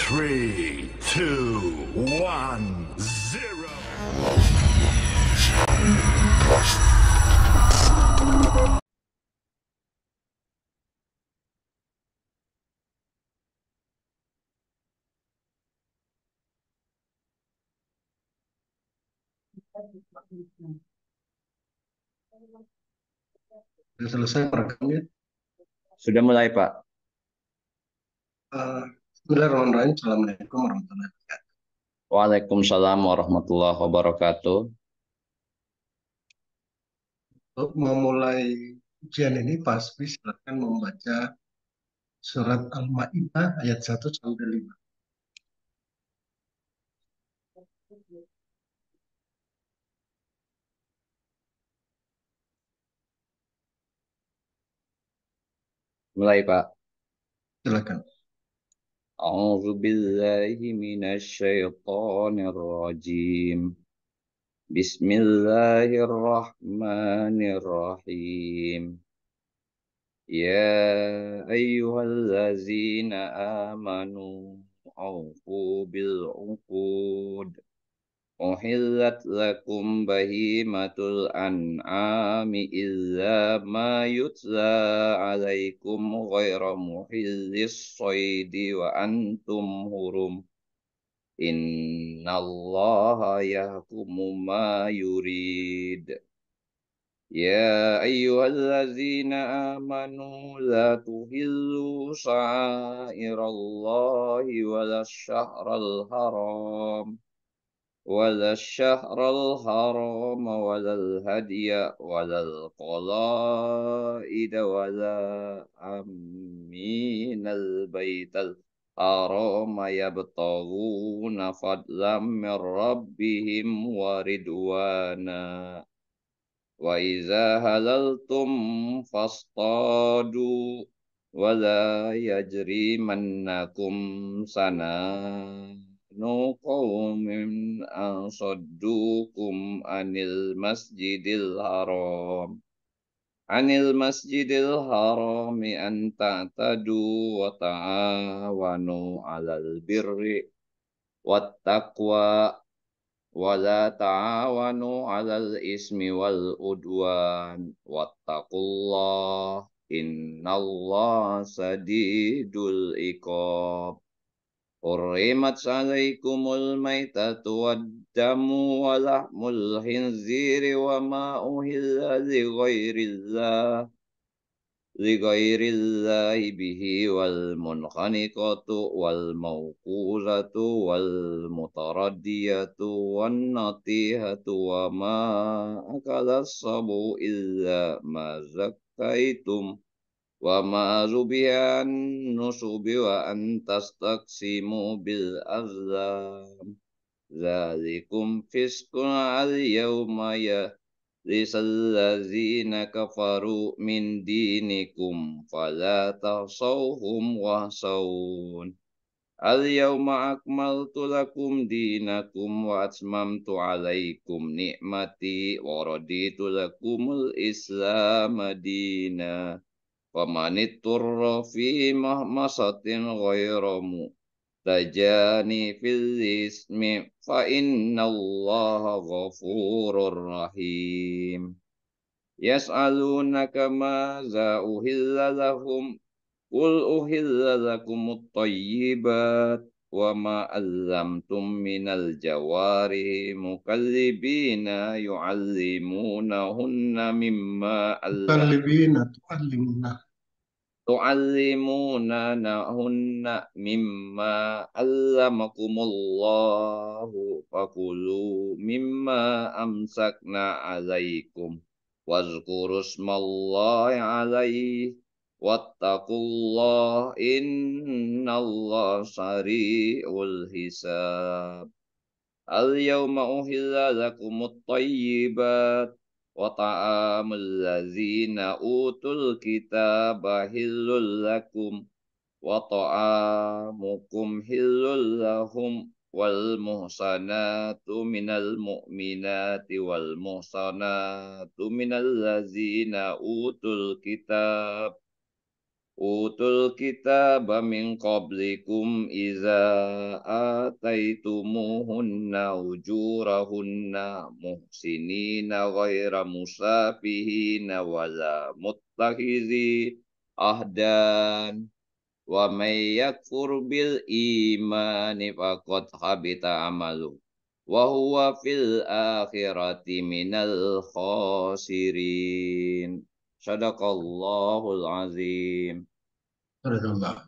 3, 2, 1, 0. Sudah selesai merekamnya. Sudah mulai, Pak. Bismillahirrahmanirrahim. Assalamualaikum warahmatullahi wabarakatuh. Waalaikumsalam warahmatullahi wabarakatuh. Untuk memulai ujian ini, Pak Hasbi silakan membaca surat Al-Maidah ayat 1 sampai 5. Mulai, Pak. Silakan. A'udzu billahi minasy syaithanir rajim. Bismillahirrahmanirrahim. Ya ayyuhallazina amanu awfu bil uqud. Uhillat lakum bahimatul an'ami illa ma yutla alaikum ghaira muhillis soidi wa antum hurum. Innallaha yahkumu ma yurid. Ya ayyuhallazina amanu la tuhillu sa'irallahi wala syahral haram. ولا الشهر الحرام ولا الهدي ولا القلائد ولا آمين البيت الحرام يبتغون فضلا من ربهم ورضوانا وإذا هللتم فاصطادوا ولا يجرمنكم سنآن قوم أن صدوكم عن المسجد الحرام أن تعتدوا وتعاونوا على البر والتقوى ولا تعاونوا على الإثم والعدوان واتقوا الله إن الله شديد العقاب حرمت عليكم الميتة والدم ولحم الخنزير وما أهل لغير الله به والمنخنقة والموقوذة والمتردية والنطيحة وما أكل السبع إلا ما زكيتم وما ذبح عن النصب وأن تستقسموا بالأزلام ذلكم فسق اليوم يئس الذين كفروا من دينكم فلا تخشوهم واخشون اليوم أكملت لكم دينكم وأتممت عليكم نعمتي ورضيت لكم الإسلام دينا فمن اضطر في مخمصة غير متجانف الإثم فإن الله غفور رحيم يسألونك ماذا أهل لهم قل أهل لكم الطيبات وما علمتم من الجوارح مكلبين يعلمونهن مما Mukallibina tu'allimuna. تعلمونهن مما علمكم الله فكلوا مما أمسكنا عليكم واذكروا اسم الله عليه واتقوا الله إن الله سريع الحساب اليوم أحل لكم الطيبات وطعام الذين أوتوا الكتاب حل لكم وطعامكم حل لهم والمحصنات من المؤمنات والمحصنات من الذين أوتوا الكتاب Utul kitab min qablikum iza ataitumuhunna ujurahunna muhsinina ghaira musafihina wala muttakhizi ahdan wa may yakfur bil imani faqad habita amalu wa huwa fil akhirati minal khasirin. Sadaqallahul azim. Barakallah.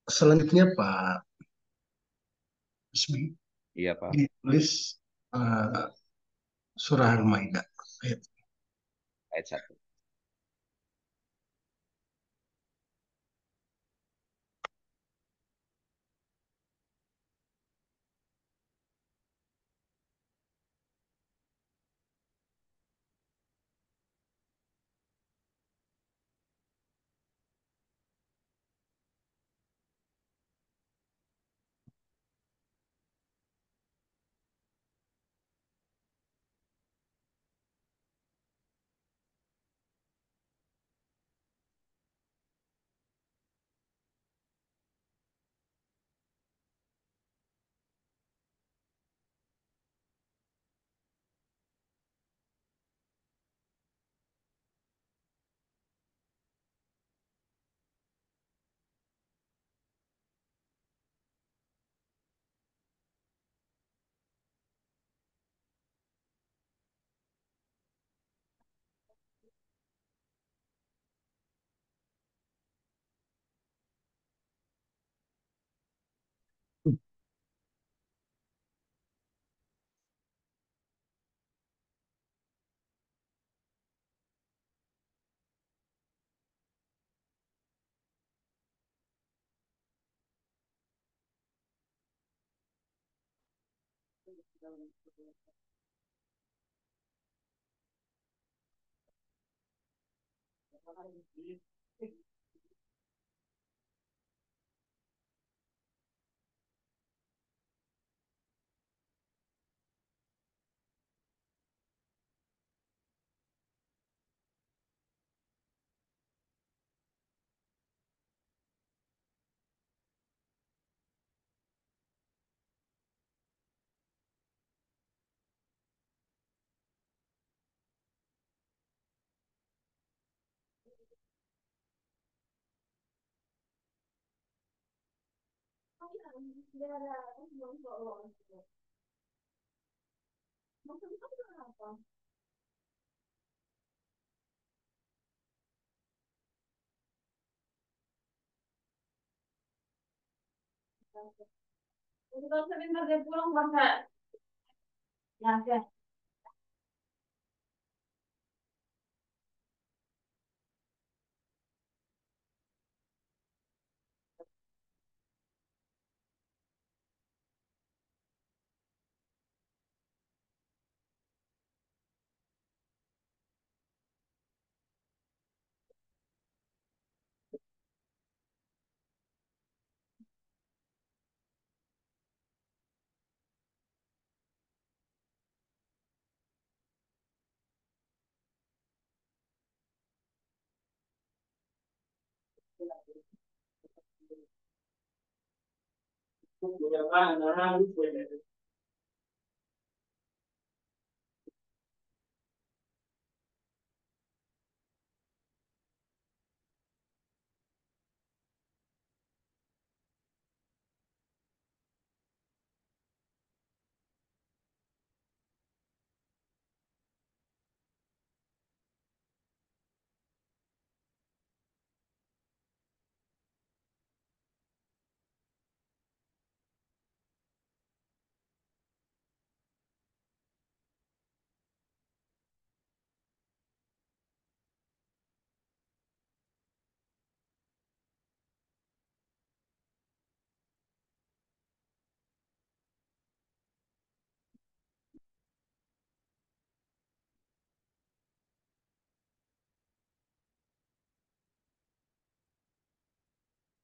Selanjutnya Pak Ismi Iya, Pak. ditulis eh, surah Al-Maidah ayat. Ayat 1.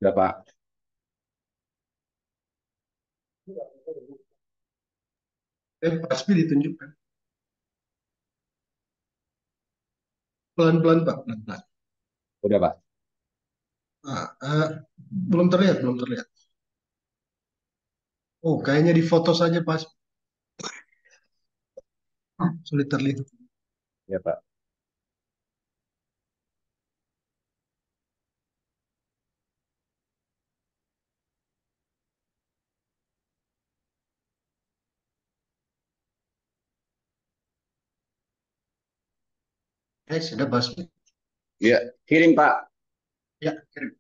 Ya, Pak. Pak Ismi ditunjukkan pelan-pelan Pak, pelan-pelan. Udah, Pak. Ah, belum terlihat, belum terlihat. Oh, kayaknya di foto saja pas sulit terlihat. Ya, Pak. Sudah Basmi. Ya, kirim, Pak. Ya, kirim.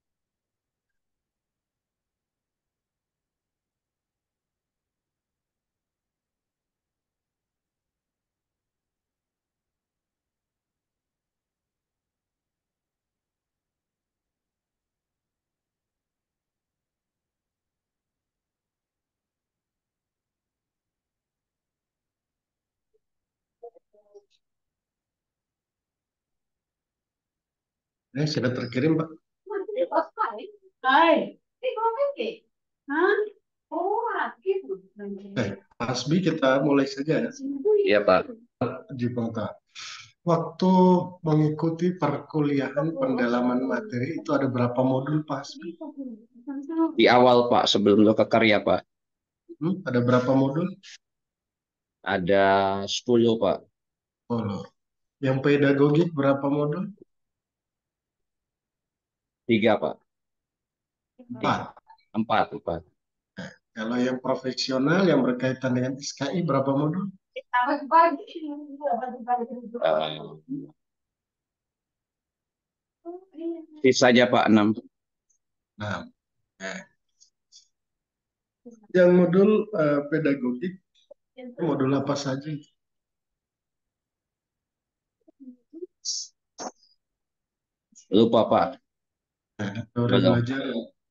Sudah terkirim, Pak. Basmi kita mulai saja ya. Iya, Pak. Di Bangka. Waktu mengikuti perkuliahan pendalaman materi itu ada berapa modul, Pak? Di awal, Pak, sebelum lo ke karya, Pak. Ada berapa modul? Ada 10, Pak. Oh, yang pedagogik berapa modul? 3, Pak. 4. 4, Pak. Kalau yang profesional yang berkaitan dengan SKI berapa modul? Sisanya, Pak, 6. Nah, yang modul pedagogik modul apa saja? Lupa, Pak. Teori Belum. belajar,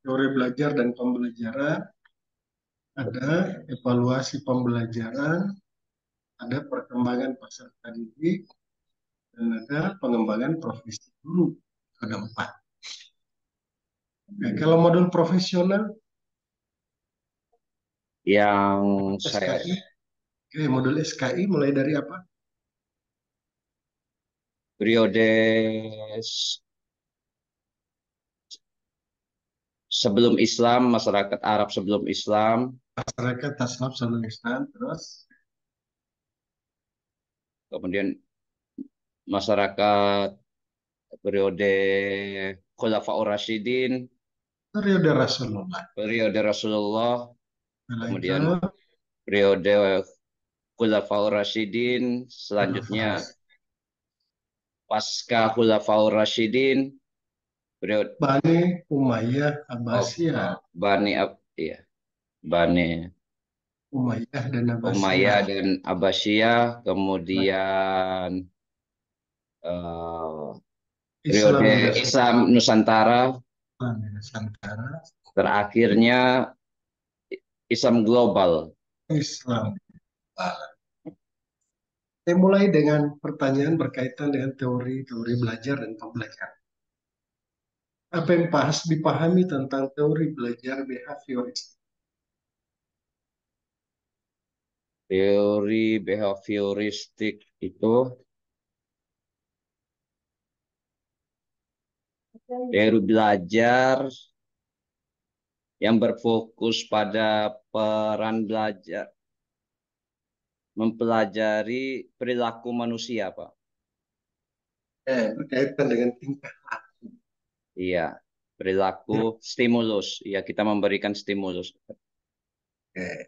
teori belajar dan pembelajaran, ada evaluasi pembelajaran, ada perkembangan peserta didik, dan ada pengembangan profesi guru. Ada 4. Nah, kalau modul profesional, Yang saya SKI, modul SKI mulai dari apa? periode sebelum Islam, masyarakat Arab sebelum Islam, Masyarakat tasawuf sama Islam, terus kemudian masyarakat periode Khulafaur Rasyidin, periode Rasulullah. periode Rasulullah, Setelah itu, kemudian periode Khulafaur Rasyidin, selanjutnya Khulafaur pasca Khulafaur Rasyidin, periode Bani Umayyah oh, Abbasiyah, Bani iya, Bani Umayyah dan Abbasiyah, Umayyah dan Abbasiyah, kemudian eh, periode Islam Islam Nusantara, Nusantara, terakhirnya Islam global. Islam. Saya mulai dengan pertanyaan berkaitan dengan teori-teori belajar dan pembelajaran. Apa yang dipahami tentang teori belajar behavioristik? Teori behavioristik itu teori belajar yang berfokus pada peran belajar, mempelajari perilaku manusia, Pak. Berkaitan dengan tingkah laku. Iya, perilaku stimulus. Iya, kita memberikan stimulus.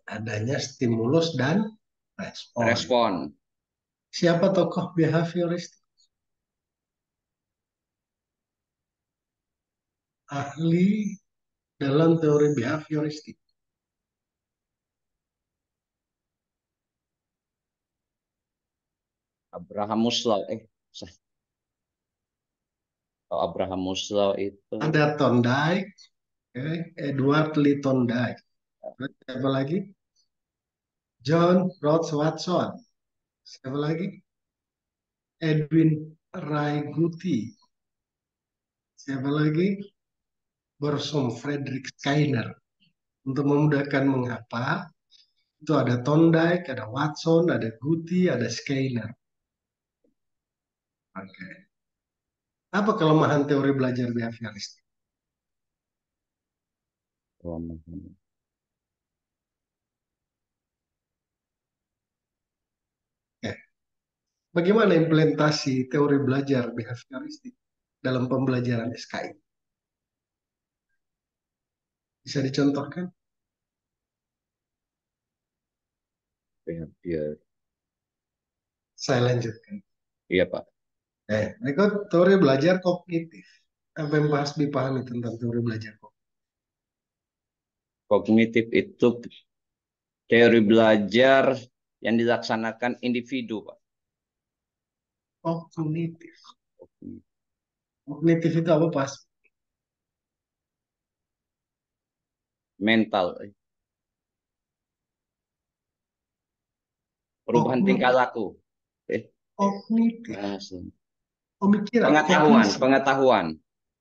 Adanya stimulus dan respon. Respon. Siapa tokoh behavioristik? Ahli dalam teori behavioristik. Abraham Maslow. Abraham Maslow itu Ada Thorndike, Edward Lee Thorndike. Terus siapa lagi? John Rawls Watson. Siapa lagi? Edwin Ray Guti. Siapa lagi? Bersom Frederick Skinner. Untuk memudahkan menghafal, itu ada Thorndike, ada Watson, ada Guti, ada Skinner. Oke. Apa kelemahan teori belajar behavioristik? Ya. Bagaimana implementasi teori belajar behavioristik dalam pembelajaran SKI? Bisa dicontohkan? Behavior. Saya lanjutkan. Iya, Pak. Berikut teori belajar kognitif. Apa yang bahas dipahami tentang teori belajar kognitif? Kognitif itu teori belajar yang dilaksanakan individu, Pak. Kognitif. Kognitif itu apa, Pas? Mental. Perubahan tingkah laku. Kognitif. Bahasa. Pemikiran. Pengetahuan, kognisi. pengetahuan.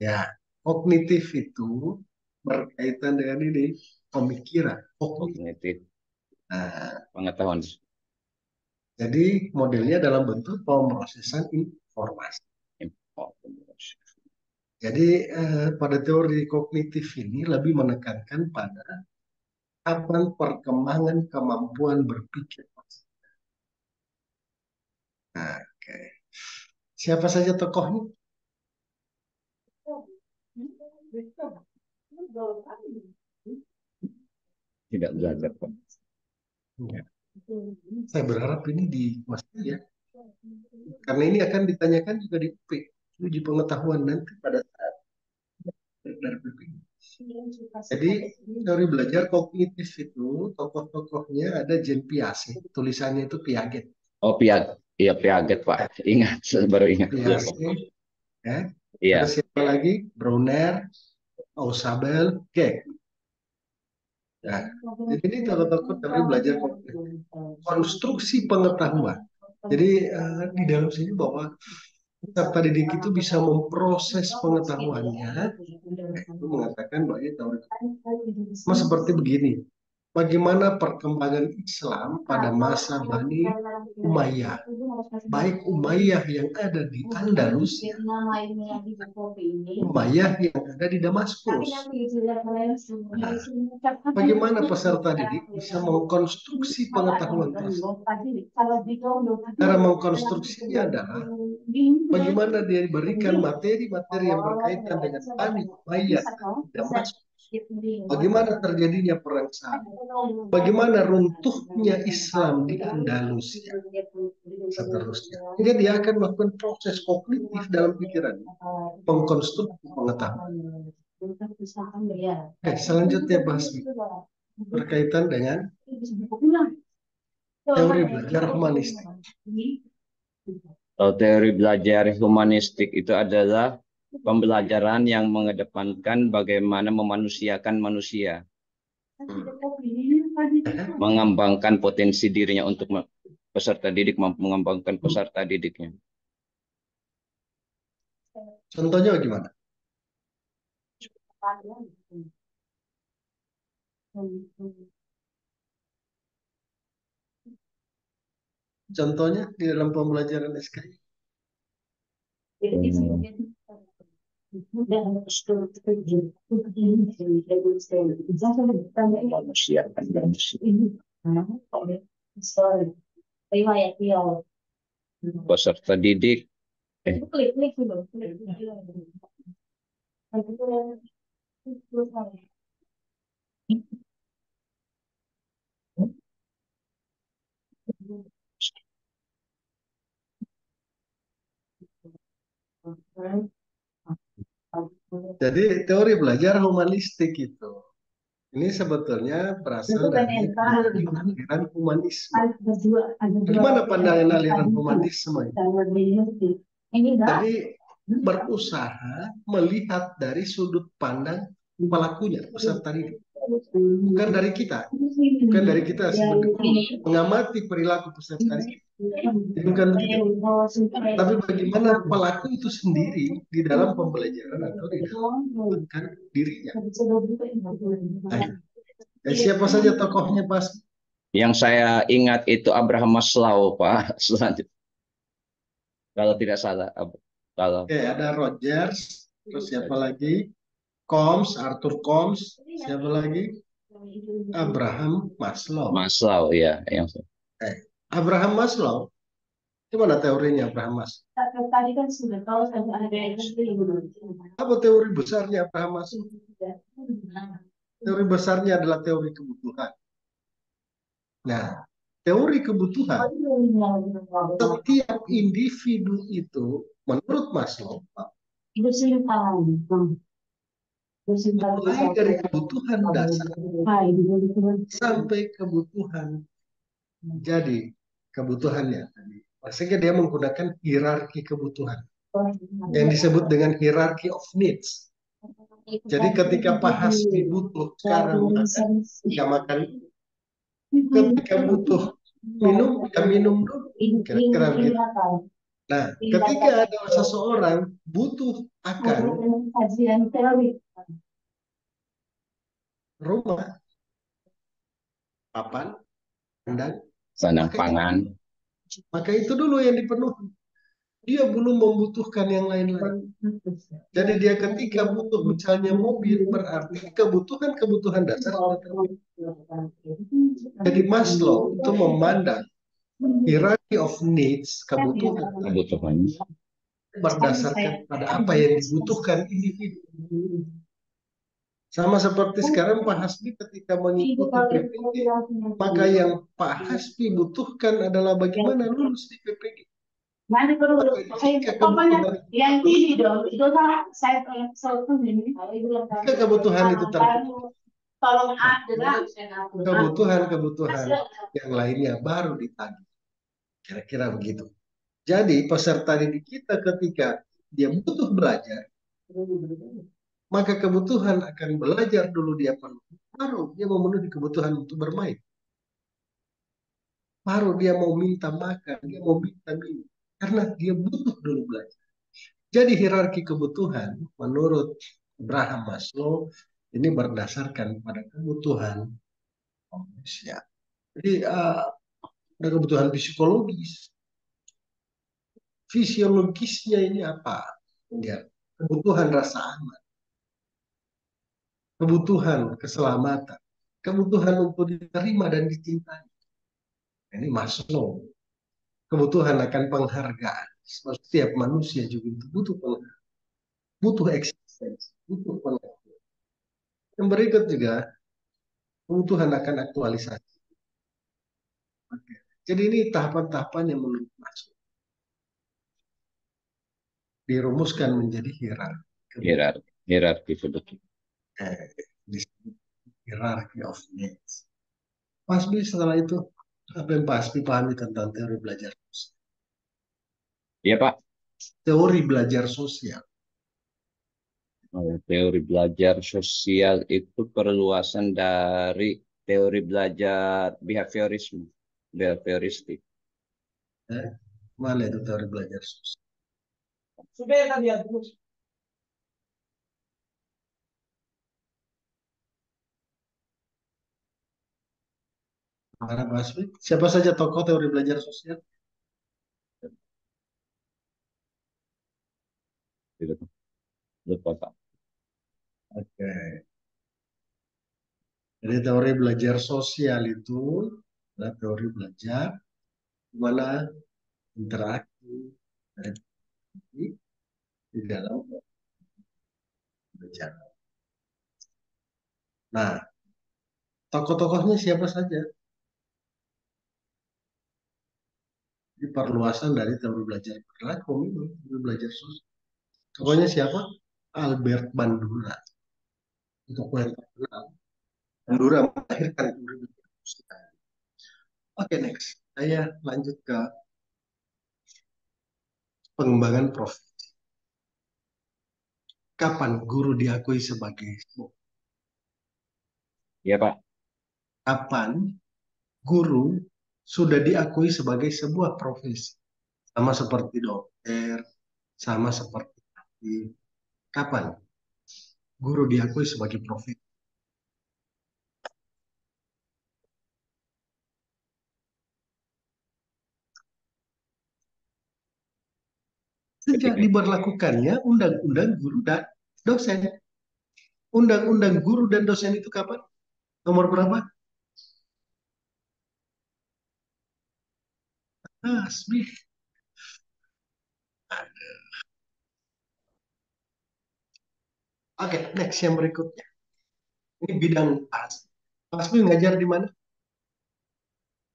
Ya, kognitif itu berkaitan dengan ini pemikiran. Kognitif, Nah, pengetahuan. jadi modelnya dalam bentuk pemrosesan informasi. Jadi pada teori kognitif ini lebih menekankan pada kapan perkembangan kemampuan berpikir. Nah, oke. Siapa saja tokohnya? Tidak belajar, Pak. Ya. Saya berharap ini di Mas ya. Karena ini akan ditanyakan juga di UP, uji pengetahuan nanti pada saat dari PP. Jadi teori belajar kognitif itu tokoh-tokohnya ada Jean Piaget, tulisannya itu Piaget. Oh, Piaget. Iya, Piaget, Pak. Ingat, baru ingat. Piaget, ya. Iya. Terus siapa lagi? Brunner, Ausubel, Geck. Nah, jadi ini tokoh-tokoh teori belajar kognitif. Konstruksi pengetahuan. Jadi di dalam sini bahwa peserta didik itu bisa memproses pengetahuannya, itu mengatakan bahwa teori seperti begini. Bagaimana perkembangan Islam pada masa Bani Umayyah, baik Umayyah yang ada di Andalusia, Umayyah yang ada di Damaskus. Nah, bagaimana peserta didik bisa mengkonstruksi pengetahuan tersebut? Cara mengkonstruksinya adalah bagaimana dia diberikan materi-materi yang berkaitan dengan Bani Umayyah di Damaskus. Bagaimana terjadinya perang salib? Bagaimana runtuhnya Islam di Andalusia? Seterusnya. Jadi dia akan melakukan proses kognitif dalam pikiran, mengkonstruksi pengetahuan. Oke, selanjutnya bahas berkaitan dengan teori belajar humanistik. Teori belajar humanistik itu adalah pembelajaran yang mengedepankan bagaimana memanusiakan manusia, mengembangkan potensi dirinya untuk peserta didik, mengembangkan peserta didiknya. Contohnya bagaimana? Contohnya di dalam pembelajaran SKI. Peserta didik. Jadi teori belajar humanistik itu ini sebetulnya berasal dari aliran humanisme. Bagaimana pandangan aliran humanisme ini? Jadi berusaha melihat dari sudut pandang pelakunya, peserta didik. Bukan dari kita. Bukan dari kita sebenarnya mengamati perilaku peserta didik. Bukan begitu. Tapi bagaimana pelaku itu sendiri di dalam pembelajaran atau di dalam mengembangkan dirinya. Nah, siapa saja tokohnya, Pas? Yang saya ingat itu Abraham Maslow, Pak. Selanjutnya. Kalau tidak salah. Kalau Oke, ada Rogers, terus siapa lagi? Combs, Arthur Combs, siapa lagi? Abraham Maslow. Maslow ya, yang Abraham Maslow, gimana teorinya Abraham Maslow? Tadi kan sudah tahu sampai ada yang Apa teori besarnya Abraham Maslow? Teori besarnya adalah teori kebutuhan. Nah, teori kebutuhan, setiap individu itu, menurut Maslow, itu sih tahu. mulai dari kebutuhan dasar sampai kebutuhan jadi kebutuhannya tadi. Maksudnya dia menggunakan hierarki kebutuhan yang disebut dengan hierarchy of needs. Jadi ketika Pak Hasbi butuh sekarang makan, ya makan. Ketika butuh minum, ya minum dulu. Kira-kira begitu. Nah, ketika ada seseorang butuh akan rumah, papan, dan sandang pangan. maka itu dulu yang dipenuhi. Dia belum membutuhkan yang lain-lain. Jadi dia ketika butuh misalnya mobil, berarti kebutuhan-kebutuhan dasar sudah terpenuhi. Jadi Maslow itu memandang hierarchy of needs, kebutuhan berdasarkan pada apa yang dibutuhkan individu. Sama seperti sekarang Pak Hasbi ketika mengikuti PPG, maka yang Pak Hasbi butuhkan adalah bagaimana lulus di PPG. Mana pokoknya yang ini dong, itu saya ini. Jika kebutuhan itu terpenuhi, Tolong ada kebutuhan-kebutuhan yang lainnya baru ditagih. Kira-kira begitu. Jadi peserta didik kita ketika dia butuh belajar, maka kebutuhan akan belajar dulu dia penuhi, baru dia memenuhi kebutuhan untuk bermain. Baru dia mau minta makan, dia mau minta minum. Karena dia butuh dulu belajar. Jadi hierarki kebutuhan menurut Abraham Maslow ini berdasarkan pada kebutuhan manusia. Jadi ada kebutuhan psikologis, fisiologisnya ini apa? Ya, kebutuhan rasa aman, kebutuhan keselamatan, kebutuhan untuk diterima dan dicintai. Ini Maslow. Kebutuhan akan penghargaan. Setiap manusia juga butuh penghargaan, butuh eksistensi, butuh penghargaan. Yang berikut juga kebutuhan akan aktualisasi. Oke. Jadi ini tahapan-tahapan yang menurut Maslow dirumuskan menjadi Hierarki kebutuhan. Disebut hierarchy of needs. Pasbi setelah itu apa yang Pasbi pahami tentang teori belajar sosial? Iya Pak. Teori belajar sosial. Teori belajar sosial itu perluasan dari teori belajar behavioristik. Mana itu teori belajar sosial? Mana Pasbi? Siapa saja tokoh teori belajar sosial? Gitu. Lupa Pak. Oke. Jadi teori belajar sosial itu adalah teori belajar di mana interaksi di dalam belajar. Nah, tokoh-tokohnya siapa saja? Di perluasan dari teori belajar perilaku, teori belajar sosial. Tokohnya siapa? Albert Bandura. Tokoh yang terkenal. Bandura melahirkan teori belajar sosial. Oke, next. Saya lanjut ke pengembangan profesi. Kapan guru diakui sebagai Iya Pak. kapan guru sudah diakui sebagai sebuah profesi? Sama seperti dokter, sama seperti hakim. Kapan guru diakui sebagai profesi? Sejak diberlakukannya undang-undang guru dan dosen. Undang-undang guru dan dosen itu kapan? Nomor berapa? Asmi. Oke, next yang berikutnya. Ini bidang Asmi. Asmi ngajar di mana?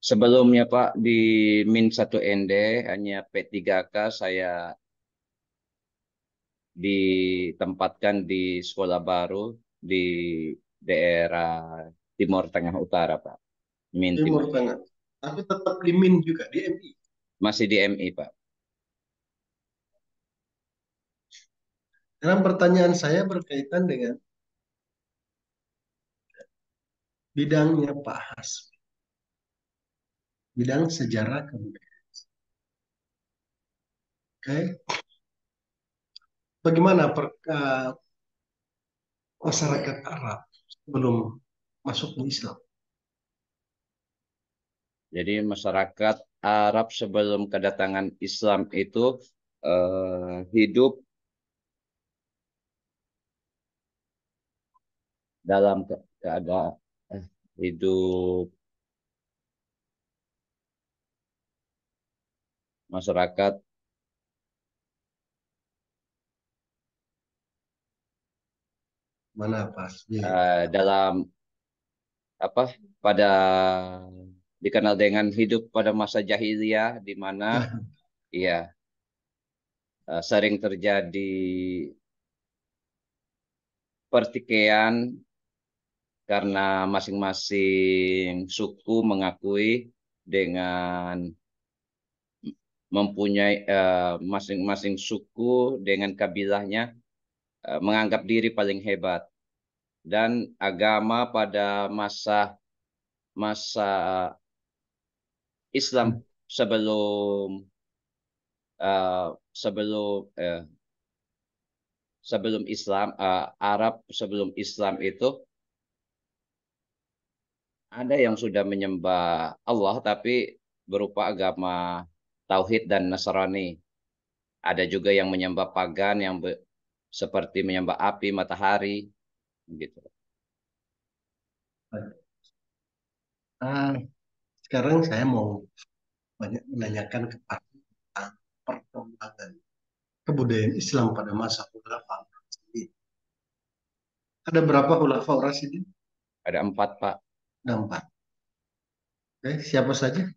Sebelumnya Pak di Min 1 ND hanya P3K saya ditempatkan di sekolah baru di daerah Timur Tengah Utara Pak. Min Timur Timur. Tengah. Tapi tetap di MIN juga, di MI. Masih di MI Pak. Dalam pertanyaan saya berkaitan dengan bidangnya Pak Hasmi. Bidang sejarah kebudayaan. Oke. Bagaimana masyarakat Arab sebelum masuknya Islam? Jadi masyarakat Arab sebelum kedatangan Islam itu hidup dalam keadaan hidup masyarakat Mana Pak Hasmi? dalam apa pada dikenal dengan hidup pada masa jahiliyah di mana ya sering terjadi pertikaian karena masing-masing suku mengakui dengan mempunyai masing-masing suku dengan kabilahnya menganggap diri paling hebat dan agama pada masa masa Islam sebelum eh, sebelum eh, sebelum Islam Arab sebelum Islam itu ada yang sudah menyembah Allah tapi berupa agama Tauhid dan Nasrani. Ada juga yang menyembah pagan yang seperti menyembah api, matahari, gitu. Ah, sekarang saya mau banyak menanyakan kepada tentang perkembangan kebudayaan Islam pada masa Khulafa Rasyidin. Ada berapa Khulafa Rasyidin? Ada 4 Pak. Ada 4. Oke, siapa saja?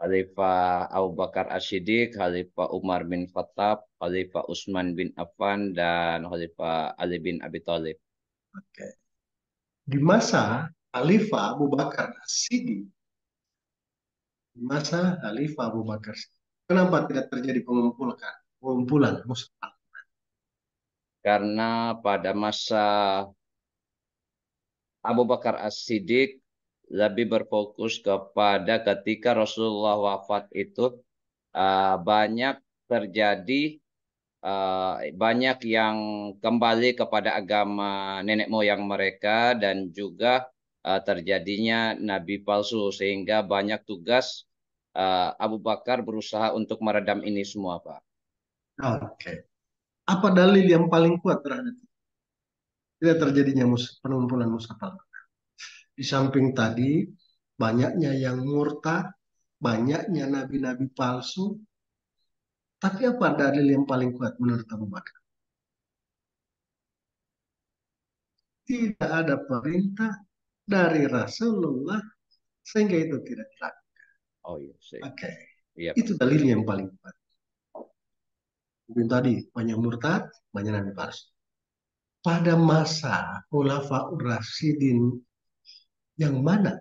Khalifah Abu Bakar As-Siddiq, Khalifah Umar bin Khattab, Khalifah Utsman bin Affan, dan Khalifah Ali bin Abi Thalib. Oke. Di masa Khalifah Abu Bakar As-Siddiq, di masa Khalifah Abu Bakar Siddiq, kenapa tidak terjadi pengumpulan mushaf? Karena pada masa Abu Bakar As-Siddiq lebih berfokus kepada ketika Rasulullah wafat itu banyak terjadi banyak yang kembali kepada agama nenek moyang mereka dan juga terjadinya nabi palsu sehingga banyak tugas Abu Bakar berusaha untuk meredam ini semua, Pak. Oke. Apa dalil yang paling kuat terhadap itu? Tidak terjadinya pengumpulan mushaf Al-Quran? Di samping tadi, banyaknya yang murtad, banyaknya nabi-nabi palsu, tapi apa dalil yang paling kuat menurut Abu Bakar? Tidak ada perintah dari Rasulullah sehingga itu tidak dilakukan. Oh iya, Oke, iya, Pak. itu dalilnya yang paling kuat. Mungkin tadi banyak murtad, banyak nabi palsu. Pada masa Khulafaur Rasyidin yang mana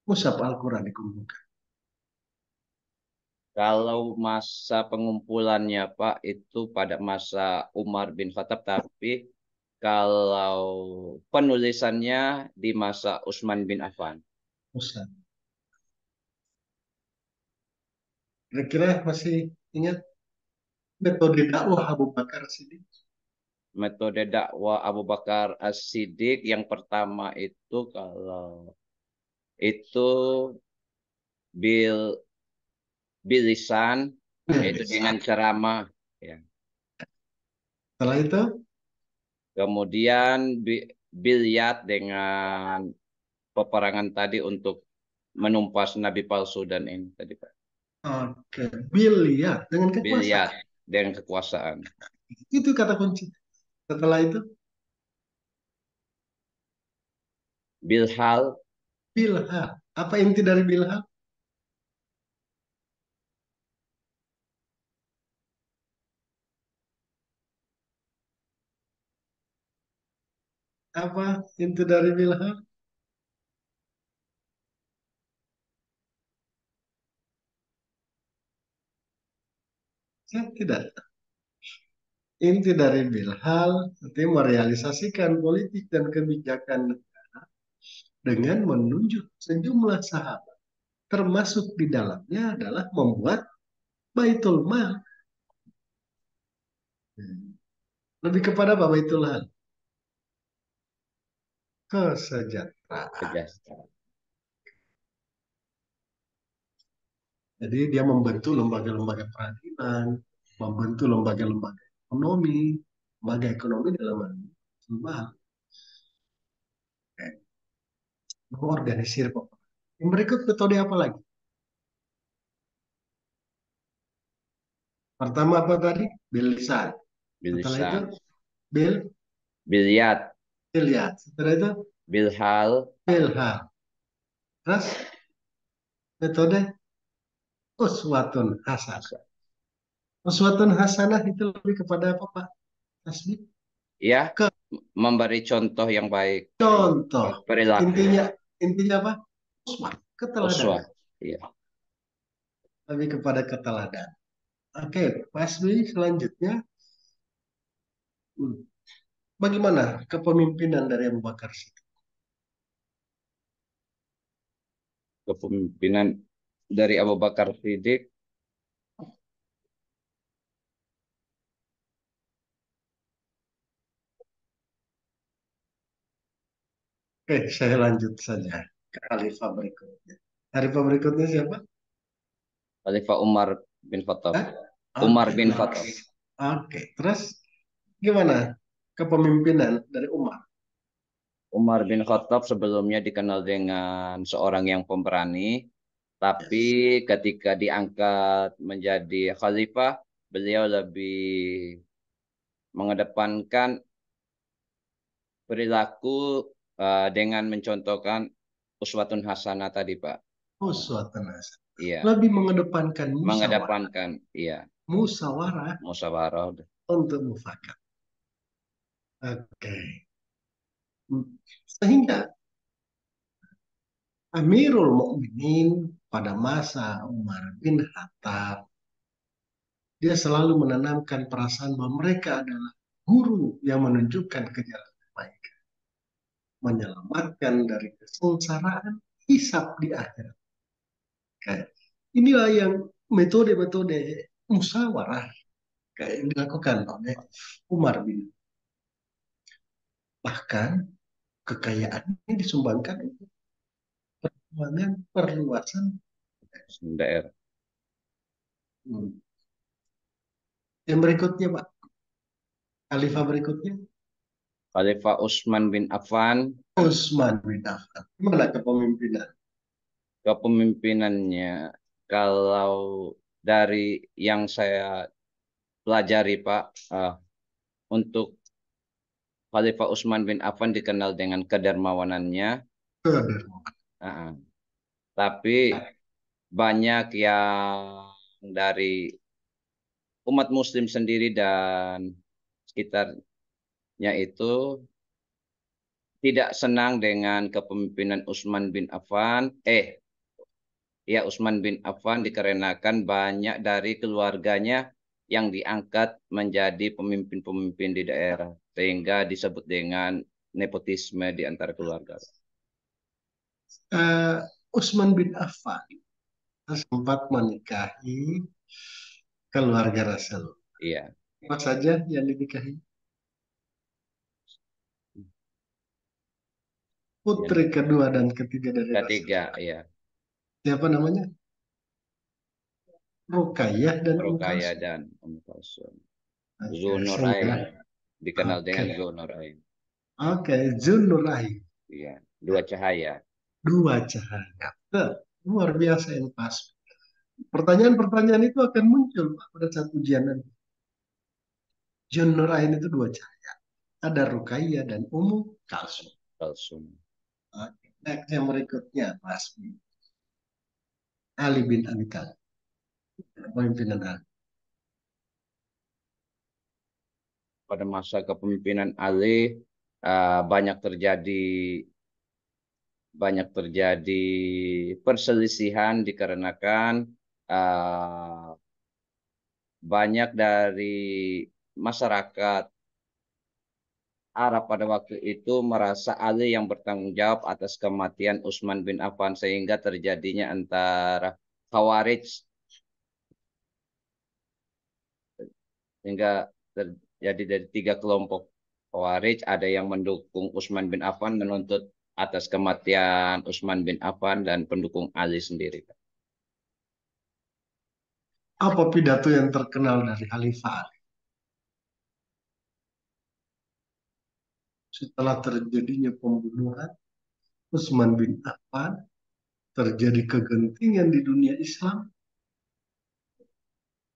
mushaf Al-Quran dikumpulkan? Kalau masa pengumpulannya, Pak, itu pada masa Umar bin Khattab, tapi kalau penulisannya di masa Utsman bin Affan. Mushaf. Kira-kira masih ingat metode dakwah Abu Bakar Siddiq? Metode dakwah Abu Bakar As-Siddiq yang pertama itu kalau itu bil bilisan yaitu dengan ceramah ya. Setelah itu Kemudian Bilyat dengan peperangan tadi untuk menumpas nabi palsu dan ini tadi Pak. Oke, biliar dengan Bilyat kekuasaan. dengan kekuasaan. Itu kata kunci. Setelah itu, Bilhal, bilha. Apa inti dari bilha? Apa inti dari bilha? Saya tidak. Inti dari bilhal nanti merealisasikan politik dan kebijakan negara dengan menunjuk sejumlah sahabat. Termasuk di dalamnya adalah membuat Baitul Mal. Lebih kepada apa Baitul Mal? Kesejahteraan. kesejahteraan. Jadi dia membentuk lembaga-lembaga peradilan, membentuk lembaga-lembaga ekonomi, lembaga ekonomi dalam hal ini Mal. Mengorganisir peperangan. Yang berikut metode apa lagi? Pertama apa tadi? Bilisan. Setelah itu Bilisan, bil Bilyat, biliat. Setelah itu Bilhal, bilha. Terus metode uswatun hasanah. Uswatun hasanah itu lebih kepada apa Pak Tasbih? ya, Ke memberi contoh yang baik, contoh. perilaku, Intinya apa? Uswah, uswah. keteladanan. Iya. Lebih kepada keteladanan. Oke, Tasbih selanjutnya. Hmm, Bagaimana kepemimpinan dari Abu Bakar Siddiq? Kepemimpinan dari Abu Bakar Siddiq, Oke, saya lanjut saja ke khalifah berikutnya. Khalifah berikutnya siapa? Khalifah Umar bin Khattab. Hah? Umar Oke, bin Khattab. oke. Terus gimana kepemimpinan dari Umar? Umar bin Khattab sebelumnya dikenal dengan seorang yang pemberani, tapi Yes. ketika diangkat menjadi khalifah, beliau lebih mengedepankan perilaku dengan mencontohkan uswatun hasanah tadi, Pak. Uswatun hasanah. Iya, Lebih mengedepankan mengedepankan, iya, musyawarah musyawarah. untuk mufakat. Oke. Sehingga Amirul Mukminin pada masa Umar bin Khattab dia selalu menanamkan perasaan bahwa mereka adalah guru yang menunjukkan ke jalan kebaikan, menyelamatkan dari kesengsaraan hisab di akhirat. Kayak, inilah yang metode-metode musyawarah kayak yang dilakukan oleh Umar bin. Bahkan kekayaannya disumbangkan untuk perluasan. Daerah. Yang berikutnya Pak, khalifah berikutnya Khalifah Utsman bin Affan, Utsman bin Affan. Gimana kepemimpinan? kepemimpinannya kalau dari yang saya pelajari Pak, untuk Khalifah Utsman bin Affan dikenal dengan kedermawanannya, tapi banyak yang dari umat Muslim sendiri dan sekitarnya itu tidak senang dengan kepemimpinan Utsman bin Affan. Ya, Utsman bin Affan dikarenakan banyak dari keluarganya yang diangkat menjadi pemimpin-pemimpin di daerah, sehingga disebut dengan nepotisme di antara keluarga. Utsman bin Affan sempat menikahi keluarga Rasul. Iya. Apa saja yang dinikahi? Putri kedua dan ketiga dari Ketiga, Rasul. iya. Siapa namanya? Ruqayyah dan Ruqayyah dan Kulsum. Sehingga Zunurain. dikenal dengan Oke, Dzunurain. oke, Dzunurain. Iya, dua cahaya. Dua cahaya. Luar biasa yang pas. Pertanyaan-pertanyaan itu akan muncul Pak, pada saat ujian nanti. Dzunurain itu dua cahaya. Ada Ruqayyah dan Ummu Kalsum. Kalsum. Oke. Next yang berikutnya, Mas Ali bin Abi Thalib, pemimpinan Ali. Pada masa kepemimpinan Ali banyak terjadi perselisihan dikarenakan banyak dari masyarakat Arab pada waktu itu merasa Ali yang bertanggung jawab atas kematian Utsman bin Affan sehingga terjadinya antara Khawarij sehingga terjadi dari tiga kelompok Khawarij, ada yang mendukung Utsman bin Affan menuntut atas kematian Utsman bin Affan dan pendukung Ali sendiri. Apa pidato yang terkenal dari Khalifah Ali? Setelah terjadinya pembunuhan Utsman bin Affan, terjadi kegentingan di dunia Islam.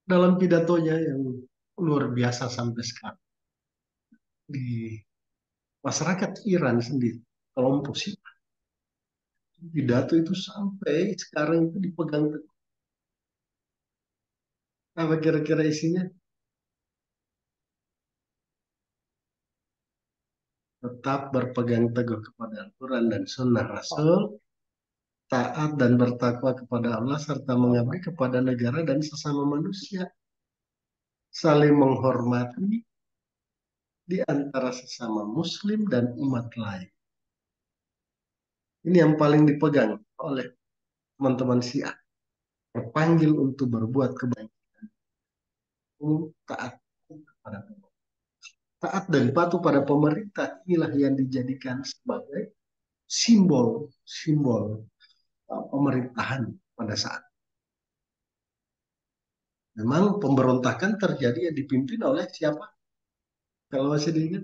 Dalam pidatonya yang luar biasa sampai sekarang. Di masyarakat Iran sendiri, kelompok Syiah, pidato itu sampai sekarang itu dipegang teguh. Apa kira-kira isinya? Tetap berpegang teguh kepada Al-Quran dan Sunnah Rasul, taat dan bertakwa kepada Allah, serta mengabdi kepada negara dan sesama manusia, saling menghormati di antara sesama Muslim dan umat lain. Ini yang paling dipegang oleh teman-teman Syiah. Terpanggil untuk berbuat kebaikan, taat kepada Allah. Taat dan patuh pada pemerintah inilah yang dijadikan sebagai simbol pemerintahan pada saat. Memang pemberontakan terjadi yang dipimpin oleh siapa? Kalau masih diingat,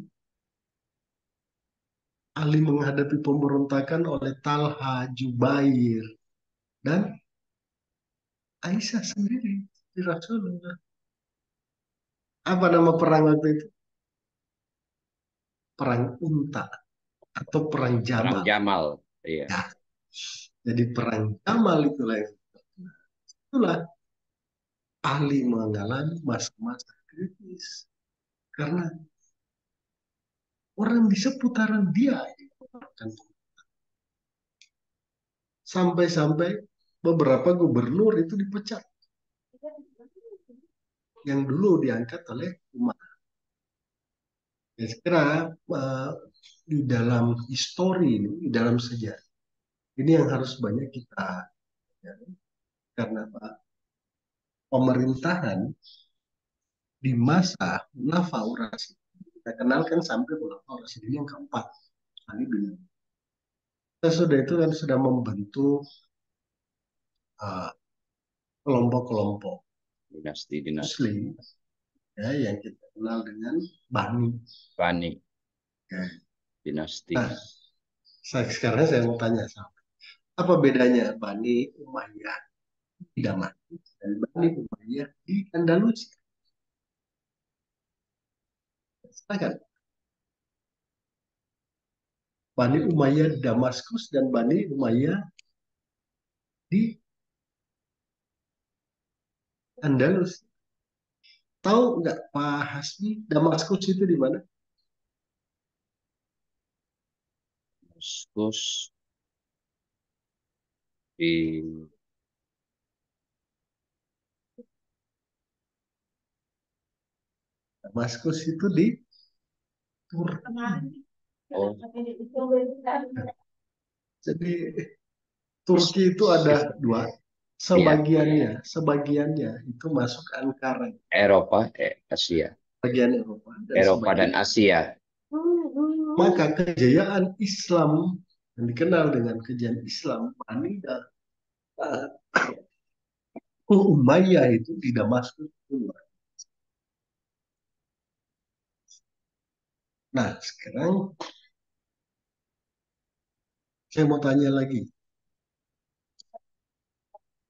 Ali menghadapi pemberontakan oleh Talha, Jubair, dan Aisyah sendiri di Rasulullah. Apa nama perang waktu itu? Perang Unta atau perang Perang Jamal. Jamal. Iya. Ya, jadi perang Jamal itulah Ali mengalami masa-masa kritis karena orang di seputaran dia sampai-sampai beberapa gubernur itu dipecat yang dulu diangkat oleh Umar. Ya, segera di dalam histori ini, di dalam sejarah ini yang harus banyak kita ya, karena Pak, pemerintahan di masa Khulafaur Rasyidin kita kenalkan sampai Khulafaur Rasyidin yang keempat, Ali bin sudah itu kan sudah membentuk uh, kelompok-kelompok Dinasti-dinasti. Muslim ya, yang kita kenal dengan Bani. Bani. Ya. Dinasti. Nah, sekarang saya mau tanya sama, apa bedanya Bani Umayyah di Damaskus dan Bani Umayyah di Andalusia? Silakan. Bani Umayyah di Damaskus dan Bani Umayyah di Andalus. Tahu nggak Pak Hasbi, Damaskus itu di mana? Damaskus di Damaskus itu di Turki. Oh. Jadi Turki itu ada dua. Sebagiannya itu masuk Ankara, Eropa, Asia. bagian Eropa dan Eropa dan Asia. maka kejayaan Islam yang dikenal dengan kejayaan Islam Bani dan Umayyah itu di Damaskus. Nah, sekarang saya mau tanya lagi.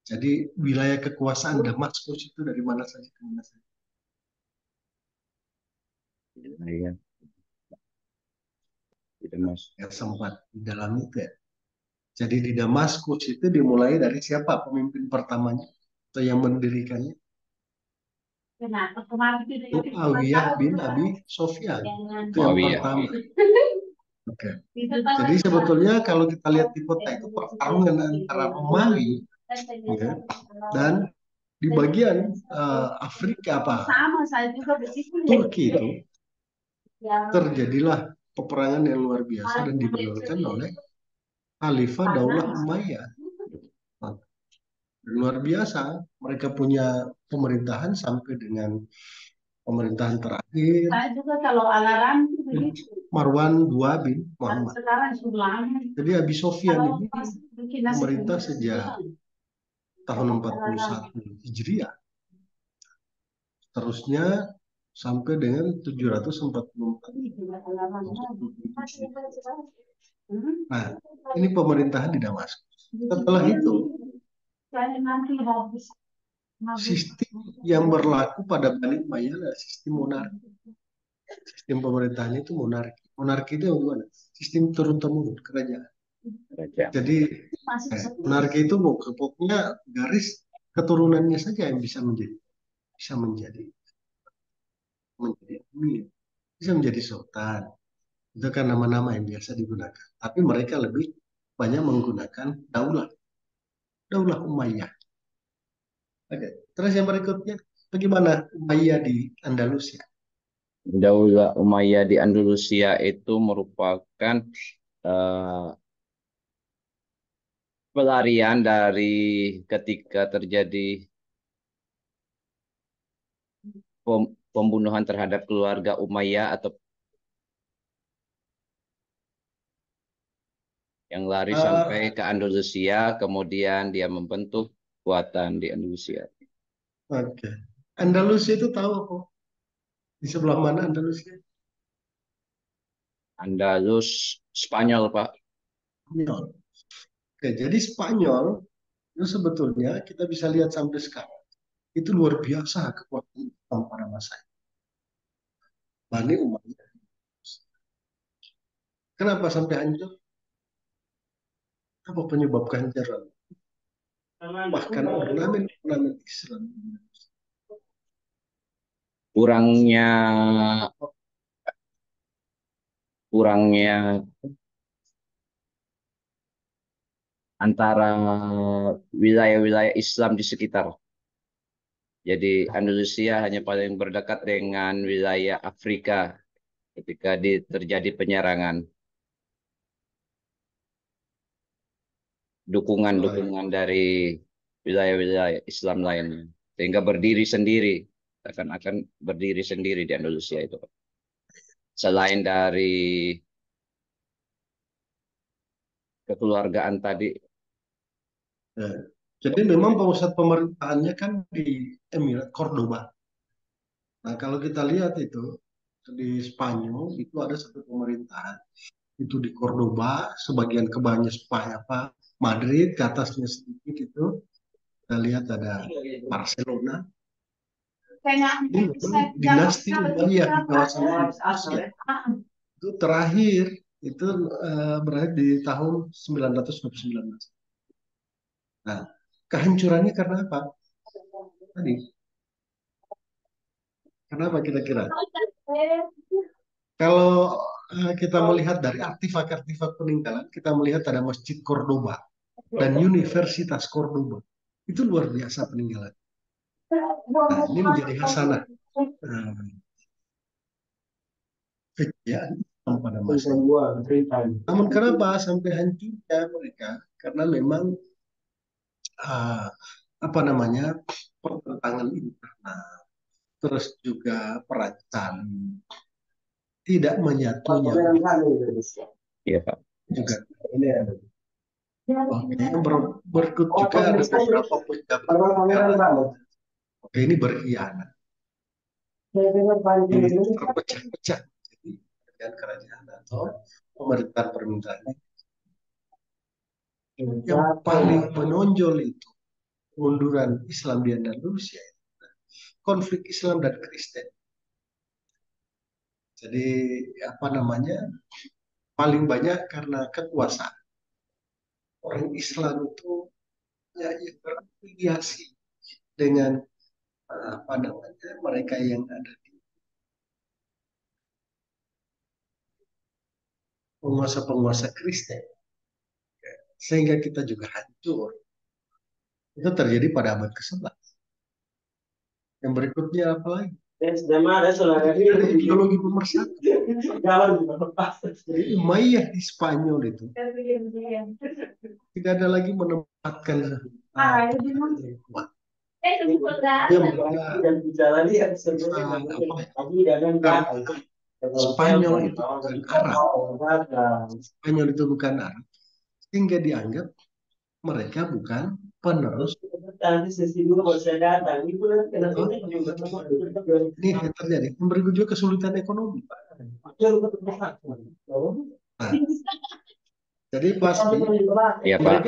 Jadi wilayah kekuasaan Damaskus itu dari mana saja ke mana saja? Iya, tidak mas. Yang sempat di dalam itu ya. Jadi di Damaskus itu dimulai dari siapa pemimpin pertamanya atau yang mendirikannya? Kenapa kemarin Itu Muawiyah bin Abi Sofyan. Itu yang Muawiyah. pertama. Oke. Jadi sebetulnya kalau kita lihat di kota itu pertarungan antara Romawi ya, dan di bagian Afrika apa sama saya juga begitu ya. Turki itu Yang terjadilah peperangan yang luar biasa dan dimenangkan oleh Khalifah Daulah Umayyah. Dan luar biasa, mereka punya pemerintahan sampai dengan pemerintahan terakhir saya juga kalau alarm itu begitu. Marwan II bin Tapi Muhammad. sekarang sudah lama. Jadi Abi Sofyan Kalau ini pas bikin nasi pemerintah kuning, sejak tahun 41 Hijriah. Terusnya sampai dengan 744. Nah, ini pemerintahan di Damaskus. Setelah itu, saya nanti habis sistem yang berlaku pada Bani Umayyah adalah sistem monarki. Sistem pemerintahan itu monarki. Monarki itu yang gimana? Sistem turun-temurun kerajaan. Raja. Jadi monarki itu pokoknya garis keturunannya saja yang bisa menjadi emir, bisa menjadi sultan. Itu kan nama-nama yang biasa digunakan. Tapi mereka lebih banyak menggunakan daulah Umayyah. Oke. Terus yang berikutnya, bagaimana Umayyah di Andalusia? Daulah Umayyah di Andalusia itu merupakan pelarian dari ketika terjadi pembunuhan terhadap keluarga Umayyah atau yang lari sampai ke Andalusia, kemudian dia membentuk kekuatan di Andalusia. Oke. Andalusia itu tahu kok. Di sebelah mana Andalusia? Andalus Spanyol, Pak. Spanyol. Oke, jadi Spanyol itu sebetulnya kita bisa lihat sampai sekarang. Itu luar biasa kekuatan Islam pada masa itu. Bani Umayyah. Kenapa sampai hancur? Apa penyebab kehancuran? Bahkan ornamen Islam. Kurangnya antara wilayah-wilayah Islam di sekitar. Jadi Andalusia hanya paling berdekat dengan wilayah Afrika ketika terjadi penyerangan. Dukungan dari wilayah-wilayah Islam lainnya. Sehingga berdiri sendiri. Akan berdiri sendiri di Andalusia itu. Selain dari kekeluargaan tadi. Ya. Jadi memang pusat pemerintahannya kan di Emirat Cordoba. Nah, kalau kita lihat itu di Spanyol itu ada satu pemerintahan itu di Cordoba, sebagian ke bawahnya Spanyol apa Madrid, ke atasnya sedikit itu kita lihat ada Barcelona. Ini memang dinasti Umayyah di kawasan Andalusia. Itu terakhir itu berakhir di tahun 929. Nah, kehancurannya karena apa? Tadi, kenapa kira-kira? Kalau kita melihat dari artefak-artefak peninggalan, kita melihat ada Masjid Cordoba dan Universitas Cordoba. Itu luar biasa peninggalan. Nah, ini menjadi hasanah kejayaan Islam pada masa itu. Namun kenapa sampai hancurnya mereka? Karena memang apa namanya pertentangan internal, terus juga perancangan tidak menyatunya Iya, Pak. juga. Oke, yang berikut juga ada beberapa pejabat negara. Oke, ini berkhianat. Ini terpecah-pecah. Jadi dengan kerajaan atau pemerintahan permintaan. Yang paling menonjol itu kemunduran Islam di Andalusia, konflik Islam dan Kristen. Jadi apa namanya, paling banyak karena kekuasaan. Orang Islam itu ya, berafiliasi dengan apa namanya, mereka yang ada di penguasa-penguasa Kristen, sehingga kita juga hancur. Itu terjadi pada abad ke-11. Yang berikutnya apa lagi? Ada ideologi pemersatu. Jadi Umayyah di Spanyol itu tidak ada lagi menempatkan kuat. Dia Spanyol itu bukan Arab. Spanyol itu bukan Arab. Sehingga dianggap mereka bukan penerus. Ini yang terjadi. Memberi juga kesulitan ekonomi. Nah, jadi pasti Ya Pak.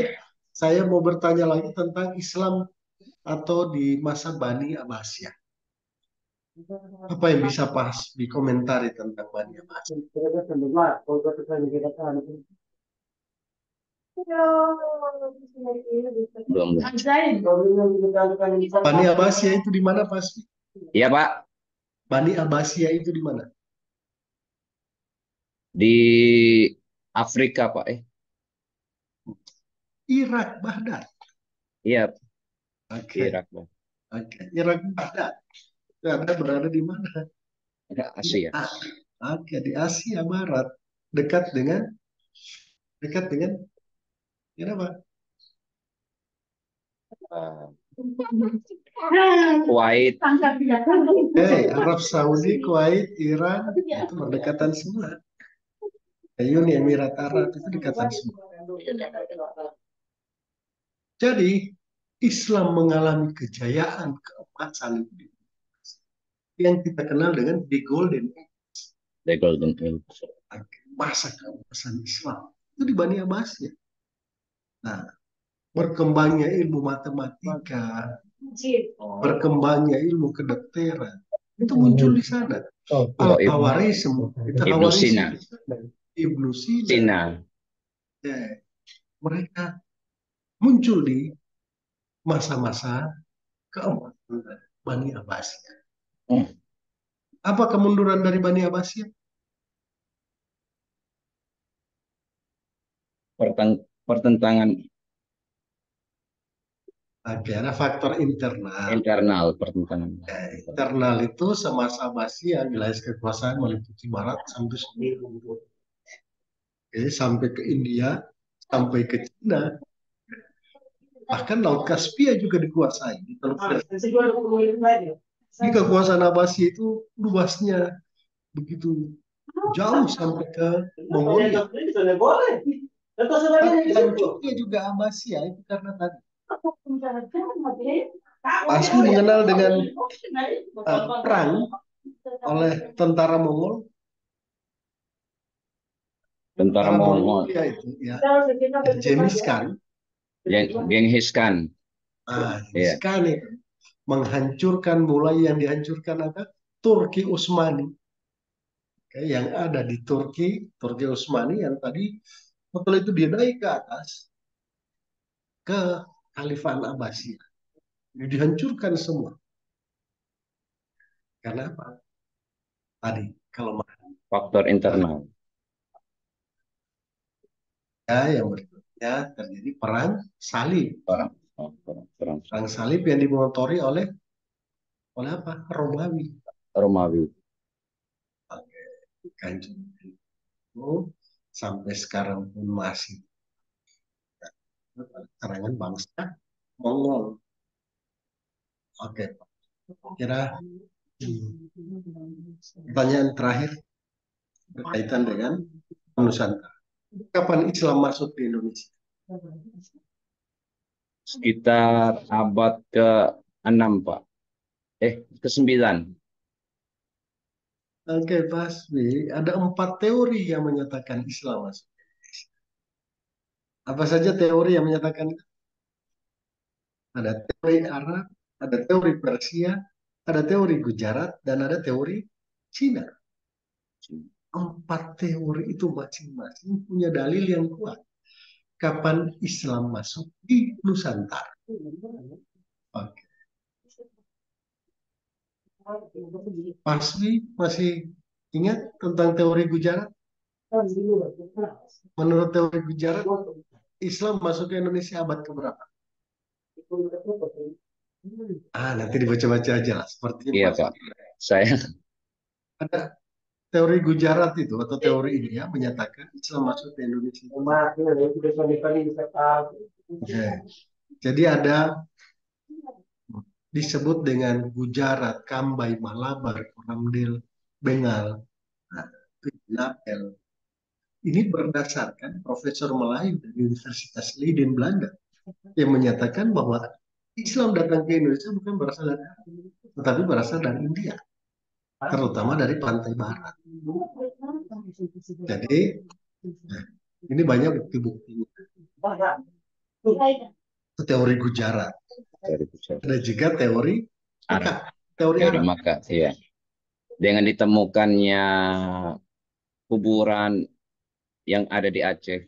saya mau bertanya lagi tentang Islam atau di masa Bani Abbasiyah. Apa yang bisa pas dikomentari tentang Bani Abbasiyah? Belum. Bani Abbasiyah itu di mana pas? Iya Pak. Bani Abbasiyah itu di mana? Di Afrika Pak. Irak, Baghdad. Iya. Oke. Irak Pak. Oke. Irak, Baghdad. Itu Anda berada di mana? Ada Asia. Oke, di Asia Barat, dekat dengan apa? Kuwait. Arab Saudi, Kuwait, Iran, itu berdekatan semua. Uni Emirat Arab itu dekatan semua. Jadi Islam mengalami kejayaan, keemasan yang kita kenal dengan the Golden Age. The Golden Age. Masa keemasan Islam itu di Bani Abbasiyah. Nah, berkembangnya ilmu matematika, berkembangnya ilmu kedokteran, itu muncul di sana. Al-Khawarizm, itu Ibnu Sina. Ibnu Sina. Ya, mereka muncul di masa-masa keemasan Bani Abbasiyah. Apa kemunduran dari Bani Abbasiyah? Pertentangan Ada faktor internal. internal pertentangan. Internal itu semasa Abbasiyah, wilayah kekuasaan meliputi barat sampai sampai ke India, sampai ke Cina. Bahkan Laut Kaspia juga dikuasai. Di kekuasaan Abbasiyah itu luasnya begitu jauh sampai ke Mongolia. Hancurnya juga Abbasiyah itu karena tadi Basmi mengenal dengan perang oleh tentara Mongol. Tentara Mongol. Ya, itu ya. Genghis Khan. Genghis Khan. Genghis Khan itu menghancurkan, mulai yang dihancurkan apa? Turki Utsmani. Yang ada di Turki Utsmani yang tadi setelah itu dia naik ke atas ke Khalifah Abbasiyah. Dihancurkan semua. Karena apa? Tadi kelemahan. Faktor internal. Ya, yang berikutnya terjadi perang salib. Perang salib yang dimotori oleh apa? Romawi. Kanjeng itu sampai sekarang pun masih serangan bangsa Mongol. Oke, kira pertanyaan terakhir berkaitan dengan Nusantara. Kapan Islam masuk di Indonesia? Sekitar abad ke-6 Pak. Ke-9. Oke, Pasmi. Ada 4 teori yang menyatakan Islam masuk. Apa saja teori yang menyatakan itu? Ada teori Arab, ada teori Persia, ada teori Gujarat, dan ada teori Cina. 4 teori itu masing-masing punya dalil yang kuat. Kapan Islam masuk di Nusantara? Oke. Pasmi masih ingat tentang teori Gujarat? Menurut teori Gujarat, Islam masuk ke Indonesia abad keberapa? Nanti dibaca-baca aja lah. Sepertinya Iya, Pak. Pak. Saya Ada teori Gujarat itu atau teori ini ya menyatakan Islam masuk ke Indonesia. Oke. Jadi ada disebut dengan Gujarat, Kambai, Malabar, Koramdel, Bengal, Napel. Ini berdasarkan Profesor Melayu dari Universitas Leiden, Belanda, yang menyatakan bahwa Islam datang ke Indonesia bukan berasal dari Arab, tetapi berasal dari India, terutama dari pantai barat. Jadi, ini banyak bukti-buktinya. Itu teori Gujarat. dari Gujarat. Ada juga teori Arab. Mekah, teori Dari Arab. Makkah, iya. Dengan ditemukannya kuburan yang ada di Aceh,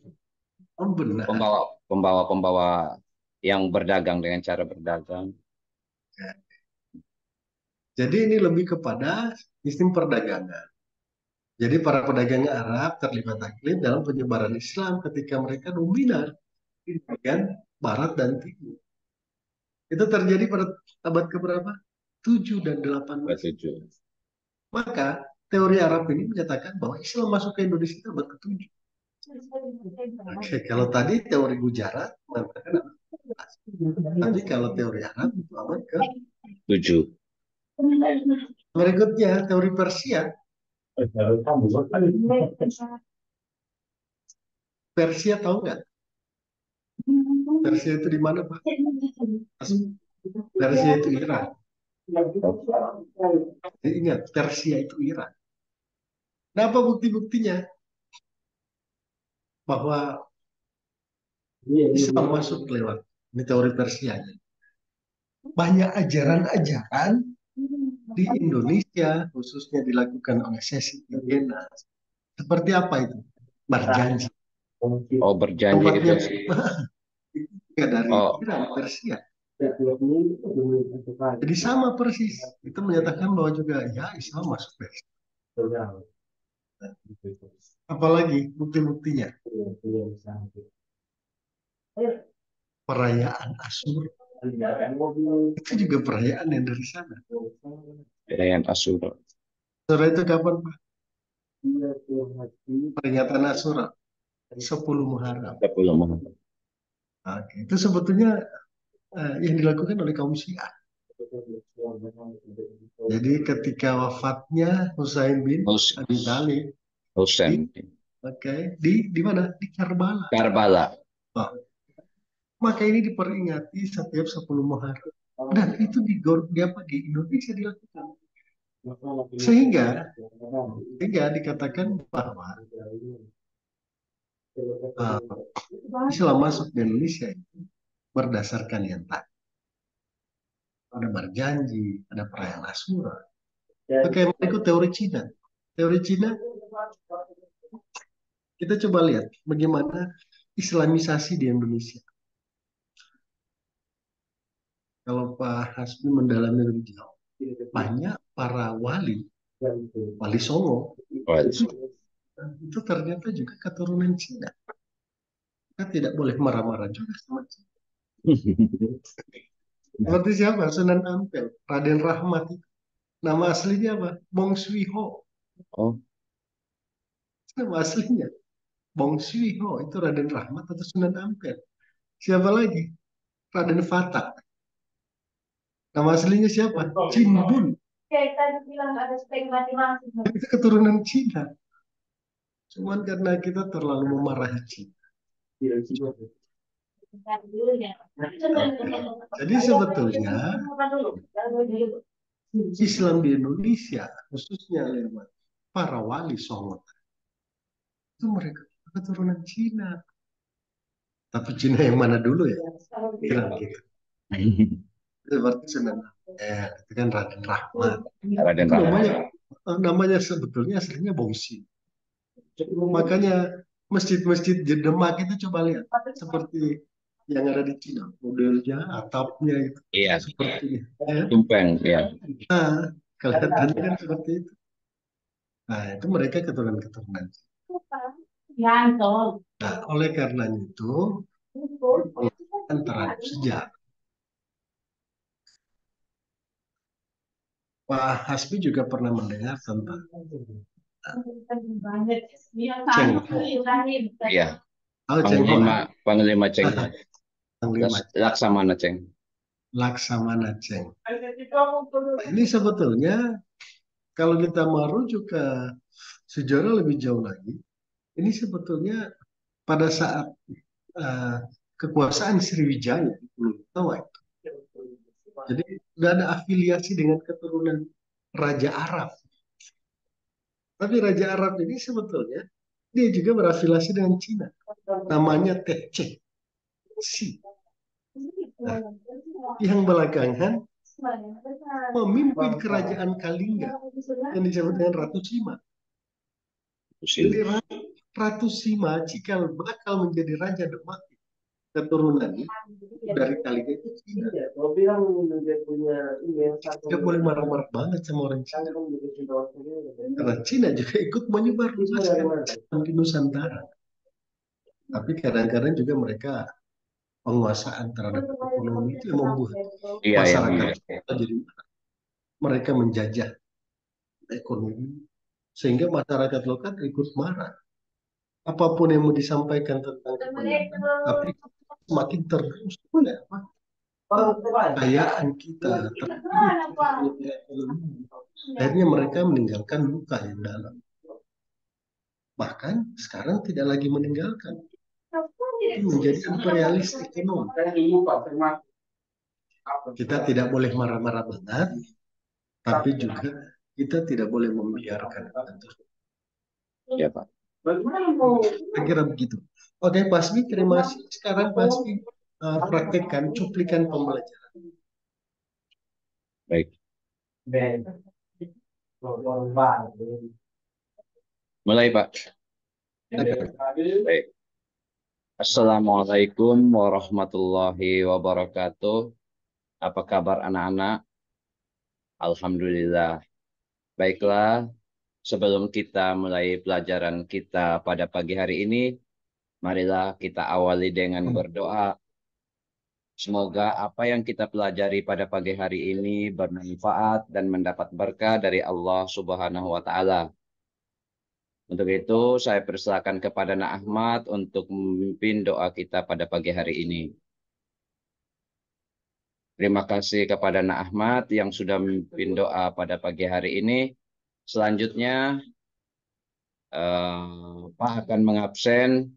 Oh, benar. pembawa yang berdagang dengan cara berdagang. Jadi ini lebih kepada sistem perdagangan. Jadi para pedagang Arab terlibat aktif dalam penyebaran Islam ketika mereka dominan di bagian barat dan timur. Itu terjadi pada abad keberapa? 7 dan 8 Masehi. Ketujuh. Maka teori Arab ini menyatakan bahwa Islam masuk ke Indonesia abad ke-7. Oke, kalau tadi teori Gujarat mengatakan abad ke-11. Tapi kalau teori Arab itu abad ke-7. 7. Berikutnya teori Persia. Persia tahu nggak? Persia itu di mana, Pak? Persia itu Iran. Jadi ingat, Persia itu Iran. Nah, apa bukti-buktinya bahwa Islam masuk lewat ini teori Persia? Banyak ajaran-ajaran di Indonesia, khususnya dilakukan oleh Sesi Tiena. Seperti apa itu? Berjanji. Oh, berjanji itu. Tempatnya juga dari Oh, Iran, Persia. Jadi sama persis. Itu menyatakan bahwa juga ya Islam masuk Persia. Apalagi bukti-buktinya? Perayaan Asyura. Itu juga perayaan yang dari sana. perayaan Asyura. Asyura itu kapan, Pak? Peringatan Asyura 10 Muharram. 10 Muharram. Oke, itu sebetulnya yang dilakukan oleh kaum Syiah. Jadi ketika wafatnya Husain bin Abi Thalib, Husain. di mana? Di Karbala. Karbala. Oh, maka ini diperingati setiap 10 Muharram. Dan itu di Indonesia dilakukan. Sehingga dikatakan bahwa Islam masuk di Indonesia itu berdasarkan yang tadi. Ada berjanji, ada perayaan Asyura. Oke, berikut teori Cina. Teori Cina, kita coba lihat bagaimana Islamisasi di Indonesia. Kalau Pak Hasbi mendalami lebih jauh, banyak para wali Songo, itu ternyata juga keturunan Cina. Kita tidak boleh marah-marah juga sama Cina. Seperti siapa? Sunan Ampel, Raden Rahmat. Nama aslinya apa? Bong Sui Ho. Oh, Nama aslinya Bong Sui Ho itu Raden Rahmat atau Sunan Ampel. Siapa lagi? Raden Fatah. Nama aslinya siapa? Chin Bun. Itu keturunan Cina. Cuman karena kita terlalu memarahi Cina. Jadi sebetulnya Islam di Indonesia, khususnya lewat para wali Songo itu mereka keturunan Cina. Tapi Cina yang mana dulu ya? Kira gitu. Itu berarti Sunan Ampel, itu kan Raden Rahmat. Raden Itu Rahmat. namanya sebetulnya aslinya Bongsi. Makanya masjid-masjid di Demak itu coba lihat seperti yang ada di Cina, modelnya, atapnya itu Iya, seperti ya. tumpeng, ya. Nah, kelihatannya kan seperti itu. Nah, itu mereka keturunan-keturunan. Gantung. Nah, oleh karenanya itu pengertian terhadap sejarah. Pak Hasbi juga pernah mendengar tentang Cheng Ho. Iya, Tahu Cheng Ho kan? Panglima Cheng Ho. Panglima Laksamana Cheng. Laksamana Cheng. Nah, ini sebetulnya kalau kita merujuk ke sejarah lebih jauh lagi, ini sebetulnya pada saat eh, kekuasaan Sriwijaya di Pulau Jawa itu. Jadi sudah ada afiliasi dengan keturunan Raja Arab. Tapi Raja Arab ini sebetulnya dia juga berafiliasi dengan Cina. Namanya Teh Cheng Si. Nah, yang belakangan memimpin kerajaan Kalingga yang disebut dengan Ratu Sima. Jadi Ratu Sima jika bakal menjadi Raja Demak keturunannya dari Kalingga itu Cina. Dia boleh marah-marah banget sama orang Cina. Karena Cina juga ikut menyebar luaskan di Nusantara. Tapi kadang-kadang juga mereka penguasaan terhadap ekonomi itu yang membuat masyarakat kita jadi mereka menjajah ekonomi sehingga masyarakat lokal ikut marah. Apapun yang mau disampaikan tentang kebenaran, tapi semakin terus oleh kekayaan kita akhirnya mereka meninggalkan luka yang dalam. Bahkan sekarang tidak lagi meninggalkan, itu menjadi imperialis ekonomi. Kita tidak boleh marah-marah banget, tapi juga kita tidak boleh membiarkan itu. Ya, Pak. Saya kira begitu. Oke, Pak Asmi, terima kasih. Sekarang Pak Asmi praktekkan cuplikan pembelajaran. Baik. Mulai, Pak. Baik. Assalamualaikum warahmatullahi wabarakatuh. Apa kabar anak-anak? Alhamdulillah. Baiklah, sebelum kita mulai pelajaran kita pada pagi hari ini, marilah kita awali dengan berdoa. Semoga apa yang kita pelajari pada pagi hari ini bermanfaat dan mendapat berkah dari Allah Subhanahu wa Ta'ala. Untuk itu, saya persilakan kepada Nak Ahmad untuk memimpin doa kita pada pagi hari ini. Terima kasih kepada Nak Ahmad yang sudah memimpin doa pada pagi hari ini. Selanjutnya, Pak akan mengabsen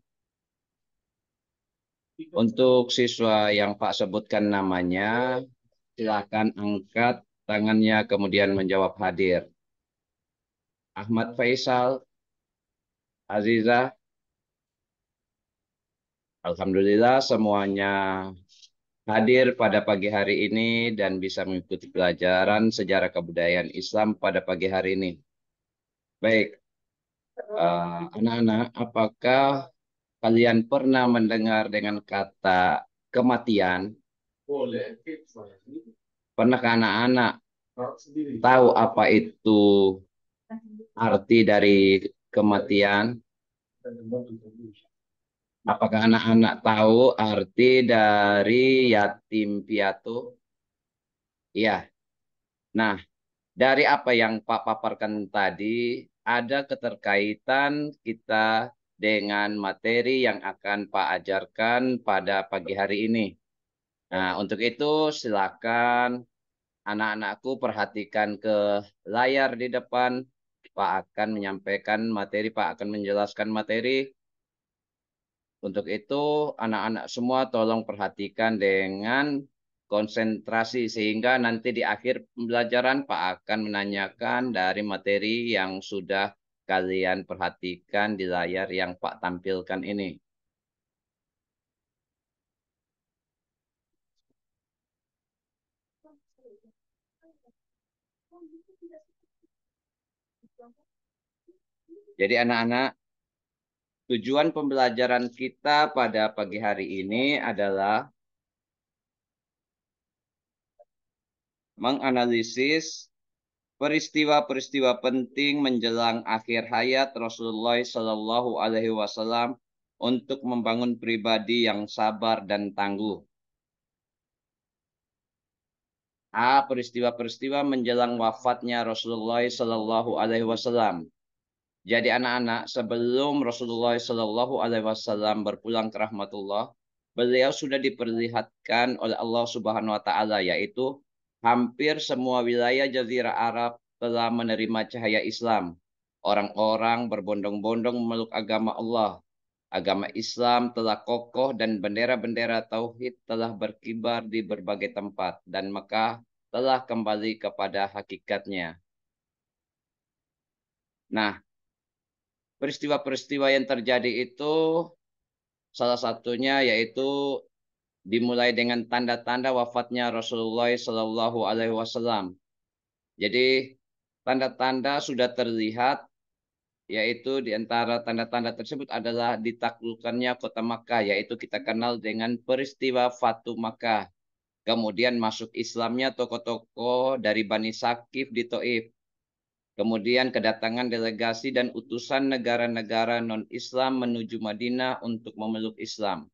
untuk siswa yang Pak sebutkan namanya. Silakan angkat tangannya kemudian menjawab hadir. Ahmad Faisal, Aziza. Alhamdulillah semuanya hadir pada pagi hari ini dan bisa mengikuti pelajaran sejarah kebudayaan Islam pada pagi hari ini. Baik, anak-anak, apakah kalian pernah mendengar dengan kata kematian? Pernahkah anak-anak tahu apa itu arti dari kematian? Apakah anak-anak tahu arti dari yatim piatu? Iya. Nah, dari apa yang Pak paparkan tadi, ada keterkaitan kita dengan materi yang akan Pak ajarkan pada pagi hari ini. Nah, untuk itu silakan anak-anakku perhatikan ke layar di depan. Pak akan menyampaikan materi, Pak akan menjelaskan materi. Untuk itu, anak-anak semua tolong perhatikan dengan konsentrasi sehingga nanti di akhir pembelajaran Pak akan menanyakan dari materi yang sudah kalian perhatikan di layar yang Pak tampilkan ini. Jadi anak-anak, tujuan pembelajaran kita pada pagi hari ini adalah menganalisis peristiwa-peristiwa penting menjelang akhir hayat Rasulullah Shallallahu Alaihi Wasallam untuk membangun pribadi yang sabar dan tangguh. Peristiwa-peristiwa menjelang wafatnya Rasulullah Shallallahu Alaihi Wasallam. Jadi anak-anak, sebelum Rasulullah Shallallahu Alaihi Wasallam berpulang ke rahmatullah, beliau sudah diperlihatkan oleh Allah Subhanahu Wa Taala, yaitu hampir semua wilayah Jazirah Arab telah menerima cahaya Islam. Orang-orang berbondong-bondong memeluk agama Allah. Agama Islam telah kokoh dan bendera-bendera tauhid telah berkibar di berbagai tempat, dan Mekah telah kembali kepada hakikatnya. Nah, peristiwa-peristiwa yang terjadi itu salah satunya yaitu dimulai dengan tanda-tanda wafatnya Rasulullah Shallallahu Alaihi Wasallam. Jadi tanda-tanda sudah terlihat, yaitu di antara tanda-tanda tersebut adalah ditaklukkannya kota Makkah, yaitu kita kenal dengan peristiwa Fatu Makkah. Kemudian masuk Islamnya tokoh-tokoh dari Bani Sakif di Taif. Kemudian kedatangan delegasi dan utusan negara-negara non-Islam menuju Madinah untuk memeluk Islam.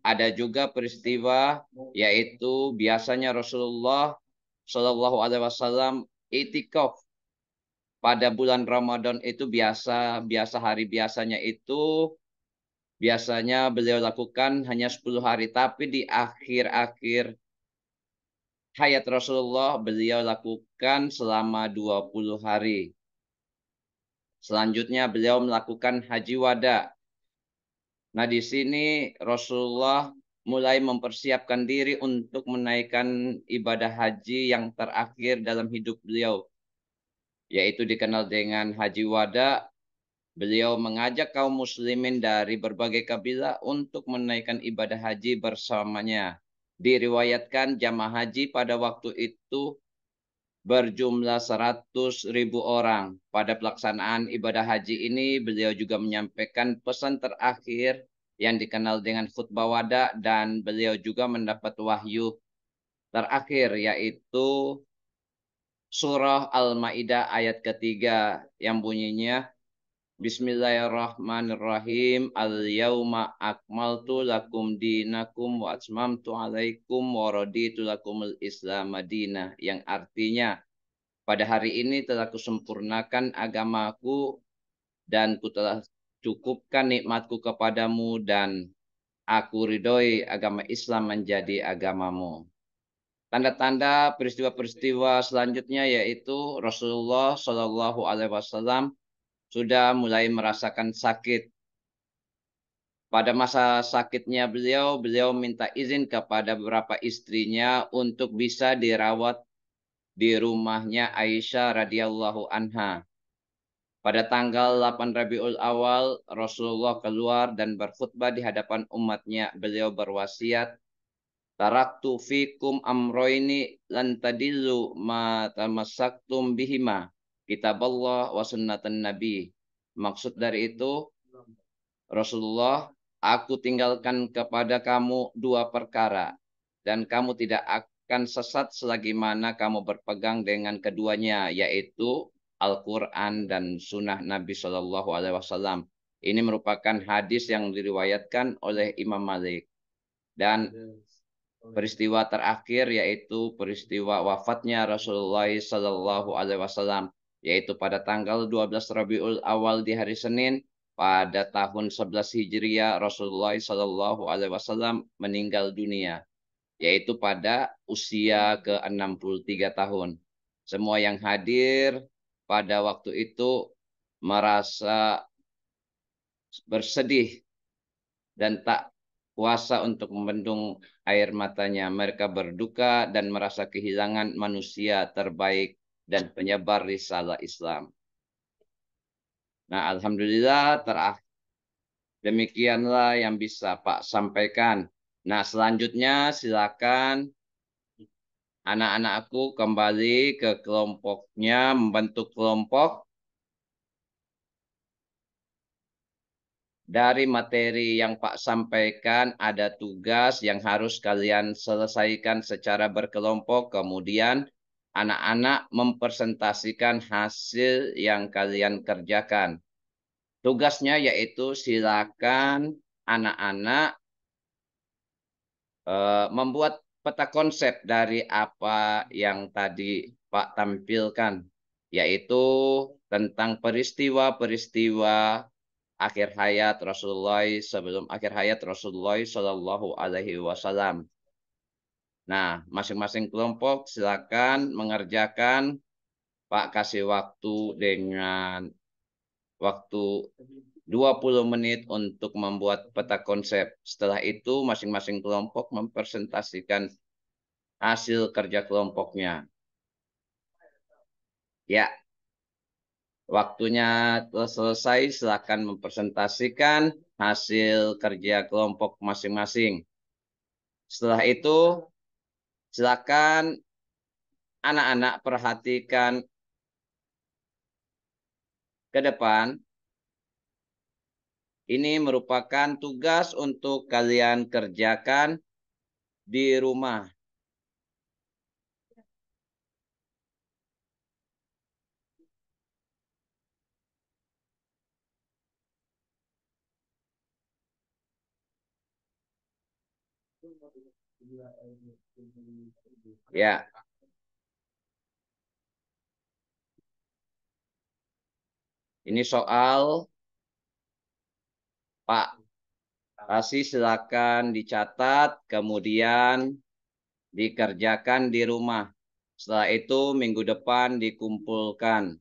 Ada juga peristiwa yaitu biasanya Rasulullah Shallallahu Alaihi Wasallam itikaf pada bulan Ramadan itu biasa hari biasanya itu biasanya beliau lakukan hanya 10 hari, tapi di akhir-akhir hayat Rasulullah beliau lakukan selama 20 hari. Selanjutnya beliau melakukan haji wada. Nah, di sini Rasulullah mulai mempersiapkan diri untuk menaikkan ibadah haji yang terakhir dalam hidup beliau, yaitu dikenal dengan haji wada. Beliau mengajak kaum muslimin dari berbagai kabilah untuk menaikkan ibadah haji bersamanya. Diriwayatkan jamaah haji pada waktu itu berjumlah 100.000 orang. Pada pelaksanaan ibadah haji ini, beliau juga menyampaikan pesan terakhir yang dikenal dengan khutbah wada, dan beliau juga mendapat wahyu terakhir, yaitu surah Al-Maidah ayat ketiga yang bunyinya Bismillahirrahmanirrahim. Al-yawma akmaltu lakum dinakum wa atmamtu alaikum wa raditu lakumul Islam Madinah. Yang artinya, pada hari ini telah kusempurnakan agamaku dan ku telah cukupkan nikmatku kepadamu, dan aku ridhoi agama Islam menjadi agamamu. Tanda-tanda peristiwa-peristiwa selanjutnya yaitu Rasulullah Shallallahu Alaihi Wasallam sudah mulai merasakan sakit. Pada masa sakitnya beliau minta izin kepada beberapa istrinya untuk bisa dirawat di rumahnya Aisyah radhiyallahu anha. Pada tanggal 8 Rabiul Awal, Rasulullah keluar dan berkhutbah di hadapan umatnya. Beliau berwasiat, Taraktu fikum amroini lan tadillu ma tamassaktum bihima, kitaballah wa sunnatan nabi. Maksud dari itu, Rasulullah, aku tinggalkan kepada kamu dua perkara, dan kamu tidak akan sesat selagi mana kamu berpegang dengan keduanya, yaitu Al-Quran dan Sunnah Nabi Shallallahu Alaihi Wasallam. Ini merupakan hadis yang diriwayatkan oleh Imam Malik. Dan peristiwa terakhir yaitu peristiwa wafatnya Rasulullah Shallallahu Alaihi Wasallam, yaitu pada tanggal 12 Rabiul Awal di hari Senin pada tahun 11 Hijriah. Rasulullah Shallallahu Alaihi Wasallam meninggal dunia, yaitu pada usia ke-63 tahun. Semua yang hadir pada waktu itu merasa bersedih dan tak kuasa untuk membendung air matanya. Mereka berduka dan merasa kehilangan manusia terbaik dan penyebar risalah Islam. Nah, alhamdulillah demikianlah yang bisa Pak sampaikan. Nah, selanjutnya silakan anak-anakku kembali ke kelompoknya, membentuk kelompok. Dari materi yang Pak sampaikan, ada tugas yang harus kalian selesaikan secara berkelompok. Kemudian anak-anak mempresentasikan hasil yang kalian kerjakan. Tugasnya yaitu silakan anak-anak membuat peta konsep dari apa yang tadi Pak tampilkan, yaitu tentang peristiwa-peristiwa akhir hayat Rasulullah sebelum akhir hayat Rasulullah Shallallahu Alaihi Wasallam. Nah, masing-masing kelompok silakan mengerjakan. Pak kasih waktu dengan waktu 20 menit untuk membuat peta konsep. Setelah itu masing-masing kelompok mempresentasikan hasil kerja kelompoknya. Ya, waktunya telah selesai, silakan mempresentasikan hasil kerja kelompok masing-masing. Setelah itu, silakan anak-anak perhatikan ke depan. Ini merupakan tugas untuk kalian kerjakan di rumah. Ya, ini soal Pak kasih silakan dicatat, kemudian dikerjakan di rumah. Setelah itu minggu depan dikumpulkan.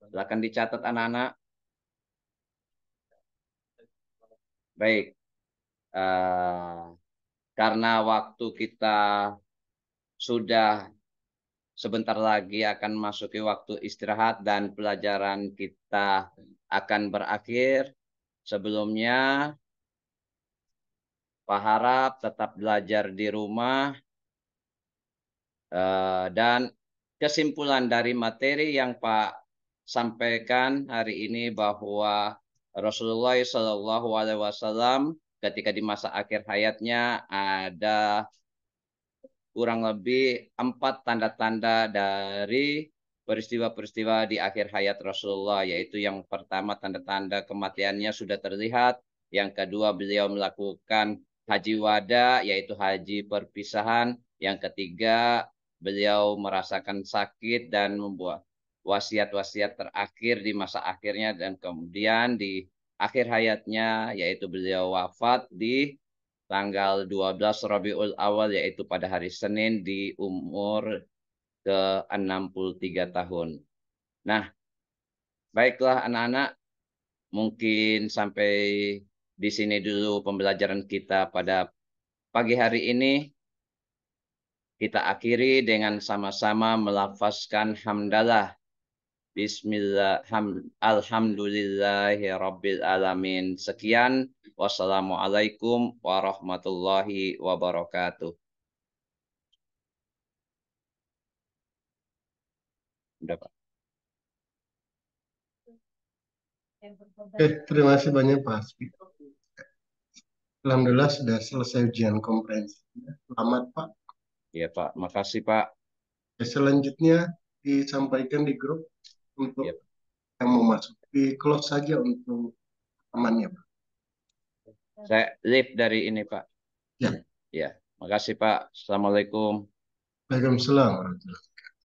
Silakan dicatat anak-anak. Baik. Karena waktu kita sudah sebentar lagi akan masuki waktu istirahat dan pelajaran kita akan berakhir. Sebelumnya, Pak harap tetap belajar di rumah. Dan kesimpulan dari materi yang Pak sampaikan hari ini bahwa Rasulullah SAW ketika di masa akhir hayatnya ada kurang lebih 4 tanda-tanda dari peristiwa-peristiwa di akhir hayat Rasulullah, yaitu yang pertama tanda-tanda kematiannya sudah terlihat, yang kedua beliau melakukan haji wada, yaitu haji perpisahan, yang ketiga beliau merasakan sakit dan membuat wasiat-wasiat terakhir di masa akhirnya, dan kemudian di akhir hayatnya yaitu beliau wafat di tanggal 12 Rabiul Awal, yaitu pada hari Senin di umur ke-63 tahun. Nah, baiklah anak-anak, mungkin sampai di sini dulu pembelajaran kita pada pagi hari ini. Kita akhiri dengan sama-sama melafazkan hamdalah. Bismillah, alhamdulillahi rabbil alamin. Sekian, wassalamualaikum warahmatullahi wabarakatuh. Udah, Pak. Oke, terima kasih banyak Pak Hasbi. Alhamdulillah sudah selesai ujian komprehensif. Selamat Pak. Iya Pak, makasih Pak. Selanjutnya disampaikan di grup untuk Ya, yang mau masuk. Di close saja untuk temannya Pak. saya live dari ini Pak. Ya. Ya, makasih Pak. Assalamualaikum. Waalaikumsalam warahmatullahi wabarakatuh.